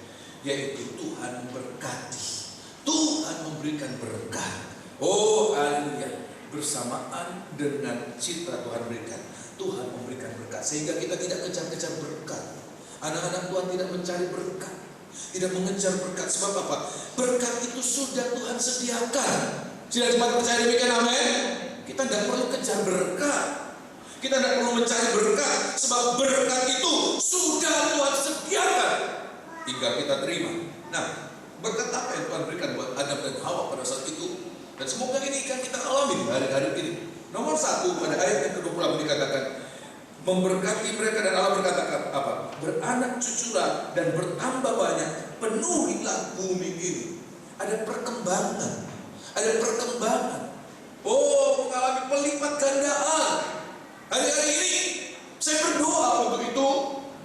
Yaitu Tuhan memberkati. Tuhan memberikan berkat. Oh, haleluya. Bersamaan dengan citra Tuhan berikan, Tuhan memberikan berkat. Sehingga kita tidak kejar-kejar berkat. Anak-anak Tuhan tidak mencari berkat, tidak mengejar berkat. Sebab apa? Berkat itu sudah Tuhan sediakan. Sudah jemaat percaya demikian, amin? Kita tidak perlu kejar berkat. Kita tidak perlu mencari berkat. Sebab berkat itu sudah Tuhan sediakan, tinggal kita terima. Nah, berkat apa yang Tuhan berikan buat Adam dan Hawa pada saat itu? Dan semoga ini kan kita alami di hari-hari ini. Nomor 1, pada ayat yang ke-28 dikatakan, memberkati mereka, dan Allah berkata apa? Beranak cuculah dan bertambah banyak, penuhilah bumi ini. Ada perkembangan, ada perkembangan. Oh, mengalami pelipat gandaan. Hari-hari ini saya berdoa untuk itu.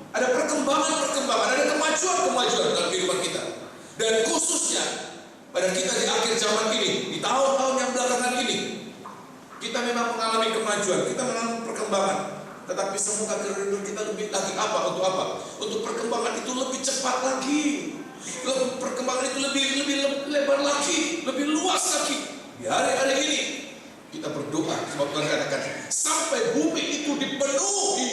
Ada perkembangan-perkembangan, ada kemajuan-kemajuan dalam kehidupan kita. Dan khususnya pada kita di akhir zaman ini, di tahun-tahun yang belakangan ini, kita memang mengalami kemajuan, kita mengalami perkembangan. Tetapi semoga kerinduan kita lebih lagi apa? Untuk apa? Untuk perkembangan itu lebih cepat lagi. Perkembangan itu lebih lebar lagi, lebih luas lagi. Di hari-hari ini kita berdoa, sebab Tuhan katakan sampai bumi itu dipenuhi.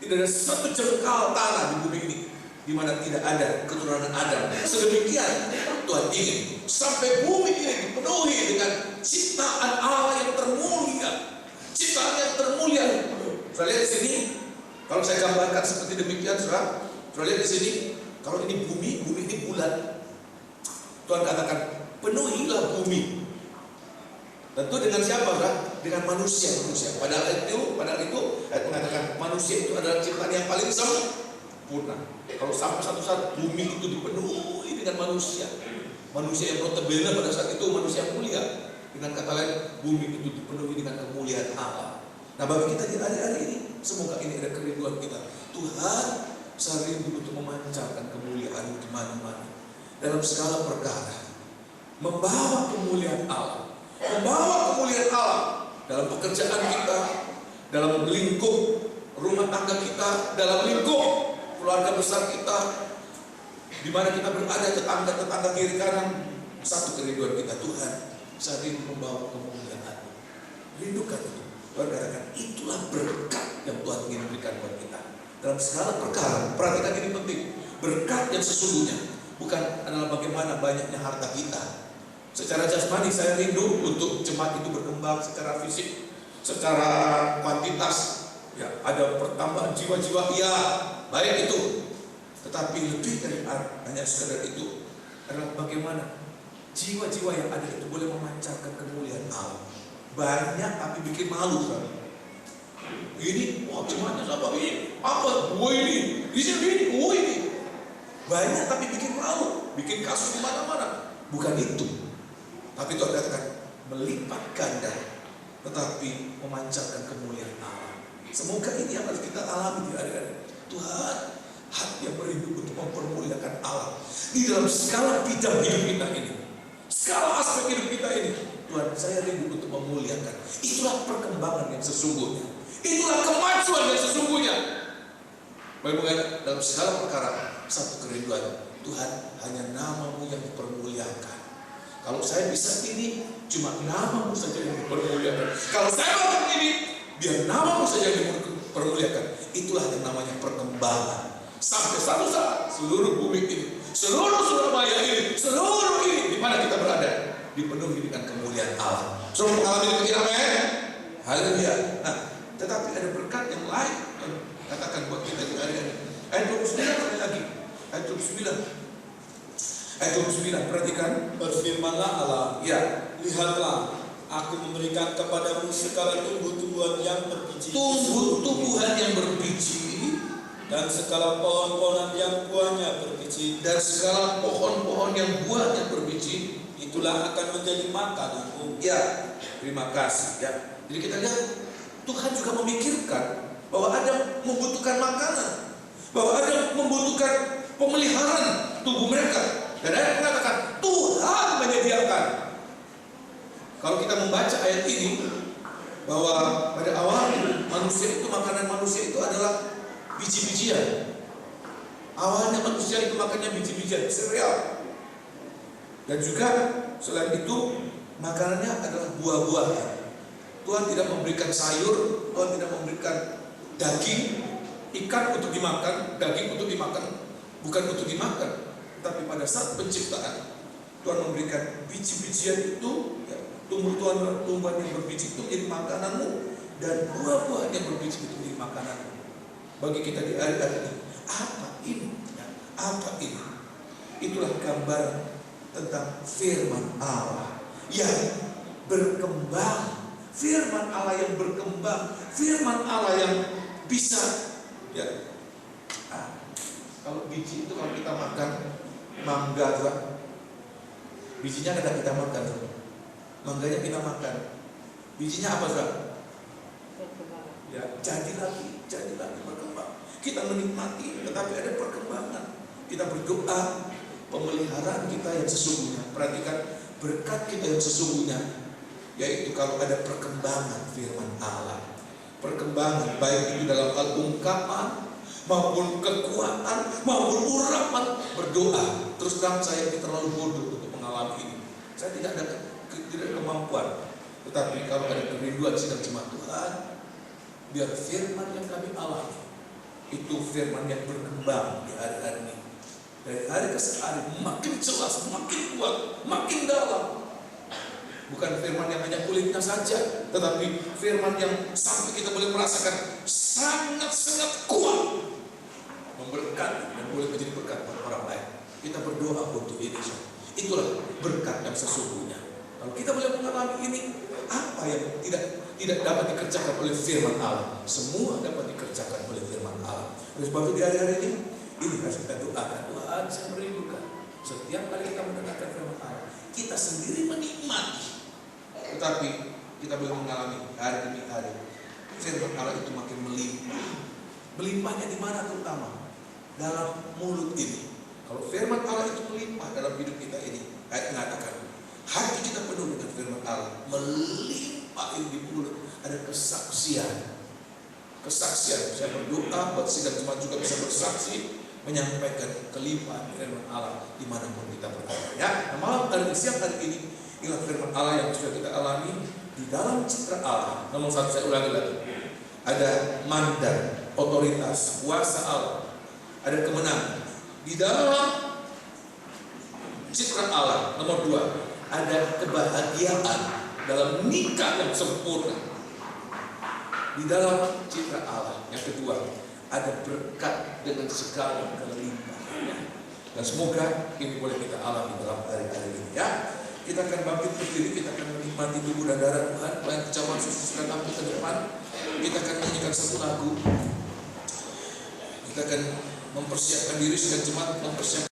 Tidak ada satu jengkal tanah di bumi ini di mana tidak ada keturunan Adam. Sedemikian Tuhan ingin sampai bumi ini dipenuhi dengan ciptaan Allah yang termulia, ciptaan yang termulia. Saudara lihat di sini, kalau saya gambarkan seperti demikian, saudara lihat di sini, kalau ini bumi ini bulan. Tuhan katakan penuhilah bumi. Tentu dengan siapa, saudara? Dengan manusia. Padahal itu ayat mengatakan manusia itu adalah ciptaan yang paling sempurna. Kalau sampai satu saat bumi itu dipenuhi dengan manusia yang notabene pada saat itu manusia mulia. Dengan kata lain, bumi itu dipenuhi dengan kemuliaan Allah. Nah, bagi kita di hari-hari ini, semoga ini ada kerinduan kita. Tuhan, saya rindu untuk memancarkan kemuliaan di mana-mana, dalam segala perkara, membawa kemuliaan Allah, dalam pekerjaan kita, dalam lingkup rumah tangga kita, dalam lingkup keluarga besar kita, di mana kita berada, tetangga kiri kanan. Satu kerinduan kita, Tuhan, saya rindu membawa kemuliaan. Rindukan itu. Tuhan katakan itulah berkat yang Tuhan ingin berikan buat kita dalam segala perkara. Perhatikan ini penting. Berkat yang sesungguhnya bukan adalah bagaimana banyaknya harta kita. Secara jasmani saya rindu untuk jemaat itu berkembang secara fisik, secara kuantitas. Ya, ada pertambahan jiwa-jiwa, ya, baik itu. Tetapi lebih dari hanya sekadar itu adalah bagaimana jiwa-jiwa yang ada itu boleh memancarkan kemuliaan Allah. Banyak tapi bikin malu, kan? Ini, wah gimana sahabat ini? Apa? Gua ini, di sini, gua ini. Banyak tapi bikin malu, bikin kasus di mana-mana. Bukan itu. Tapi Tuhan katakan melipat ganda, tetapi memancarkan kemuliaan Allah. Semoga ini yang harus kita alami di hari-hari. Tuhan, hati yang merindu untuk mempermuliakan Allah di dalam segala bidang hidup kita ini, segala aspek hidup kita ini. Tuhan, saya rindu untuk memuliakan. Itulah perkembangan yang sesungguhnya. Itulah kemajuan yang sesungguhnya. Bagaimana dalam segala perkara, satu kerinduan, Tuhan, hanya nama-Mu yang dipermuliakan. Kalau saya bisa ini, cuma nama-Mu saja yang dipermuliakan. Kalau saya mau ini, biar nama-Mu saja yang dipermuliakan. Itulah yang namanya perkembangan. Sampai satu saat seluruh bumi ini, seluruh Surabaya ini, seluruh ini di mana kita berada, dipenuhi dengan kemuliaan Allah. Saudara mengalami demikian, amin. Haleluya. Nah, tetapi ada berkat yang lain yang katakan buat kita di hari-hari. Ayat 29 lagi. Ayat 29 perhatikan. Berfirmanlah Allah, ya, lihatlah, aku memberikan kepadamu segala tumbuh-tumbuhan yang berbiji, tumbuh-tumbuhan yang berbiji, dan segala pohon-pohonan yang buahnya berbiji, dan segala pohon-pohon yang buahnya berbiji, itulah akan menjadi makananmu. Ya, terima kasih. Ya, jadi kita lihat Tuhan juga memikirkan bahwa Adam membutuhkan makanan. bahwa ada membutuhkan pemeliharaan tubuh mereka. Dan ayat mengatakan Tuhan menyediakan. Kalau kita membaca ayat ini, bahwa pada awalnya manusia itu, makanan manusia itu adalah biji-bijian. Awalnya manusia itu makannya biji-bijian, sereal. Dan juga selain itu makanannya adalah buah-buahan. Tuhan tidak memberikan sayur, Tuhan tidak memberikan daging, ikan untuk dimakan, daging untuk dimakan, bukan untuk dimakan. Tapi pada saat penciptaan, Tuhan memberikan biji-bijian itu, ya, tumbuhan yang berbiji itu menjadi makananmu, dan buah-buahan yang berbiji itu menjadi makananmu. Bagi kita di hari-hari ini, apa ini? Ya, apa ini? Itulah gambar tentang firman Allah yang berkembang. Firman Allah yang berkembang, firman Allah yang bisa, ya. Kalau biji itu kalau kita makan mangga, bijinya kadang kita makan, mangganya kita makan, bijinya apa, ya, jadi lagi berkembang. Kita menikmati, tetapi ada perkembangan. Kita berdoa pemeliharaan kita yang sesungguhnya. Perhatikan berkat kita yang sesungguhnya, yaitu kalau ada perkembangan firman Allah. Perkembangan baik itu dalam hal ungkapan maupun kekuatan maupun urapan berdoa. Terus terang saya ini terlalu bodoh untuk mengalami ini. Saya tidak ada kemampuan. Tetapi kalau ada kerinduan sidang jemaat Tuhan, biar firman yang kami alami itu firman yang berkembang di hari-hari ini. Dari hari ke hari makin jelas, makin kuat, makin dalam. Bukan firman yang hanya kulitnya saja, tetapi firman yang sampai kita boleh merasakan sangat-sangat kuat, memberkati dan boleh menjadi berkat bagi orang lain. Kita berdoa untuk ini. Itulah berkat yang sesungguhnya. Kalau kita boleh mengalami ini, apa yang tidak dapat dikerjakan oleh firman Allah? Semua dapat dikerjakan oleh firman Allah. Oleh sebab itu di hari-hari ini harus kita doakan. Tuhan, saya merindukan setiap kali kita mendengarkan firman Allah, kita sendiri menikmati. Tetapi kita boleh mengalami hari demi hari firman Allah itu makin melimpah. Melimpahnya di mana terutama? Dalam mulut ini. Kalau firman Allah itu melimpah dalam hidup kita ini, ayat mengatakan hati kita penuh dengan firman Allah, melimpah ini di mulut. Ada kesaksian. Kesaksian. Saya berdoa buat sidang jemaat juga bisa bersaksi, menyampaikan kelimpahan firman Allah dimanapun kita berada. Ya, malam hari ini, siang hari ini, inilah firman Allah yang sudah kita alami di dalam citra Allah. Nomor satu saya ulangi lagi. Ada mandat, otoritas, kuasa Allah. Ada kemenangan. Di dalam citra Allah. Nomor dua, ada kebahagiaan dalam nikah yang sempurna. Di dalam citra Allah. Yang kedua, ada berkat dengan segala kelimpahannya. Dan semoga ini boleh kita alami dalam hari-hari ini, ya. Kita akan bangkit berdiri, kita akan menikmati tubuh dan darah Tuhan. Lain kecauan Yesus akan tampil ke depan. Kita akan menyanyikan satu lagu. Kita akan mempersiapkan diri sedang jemaat mempersiapkan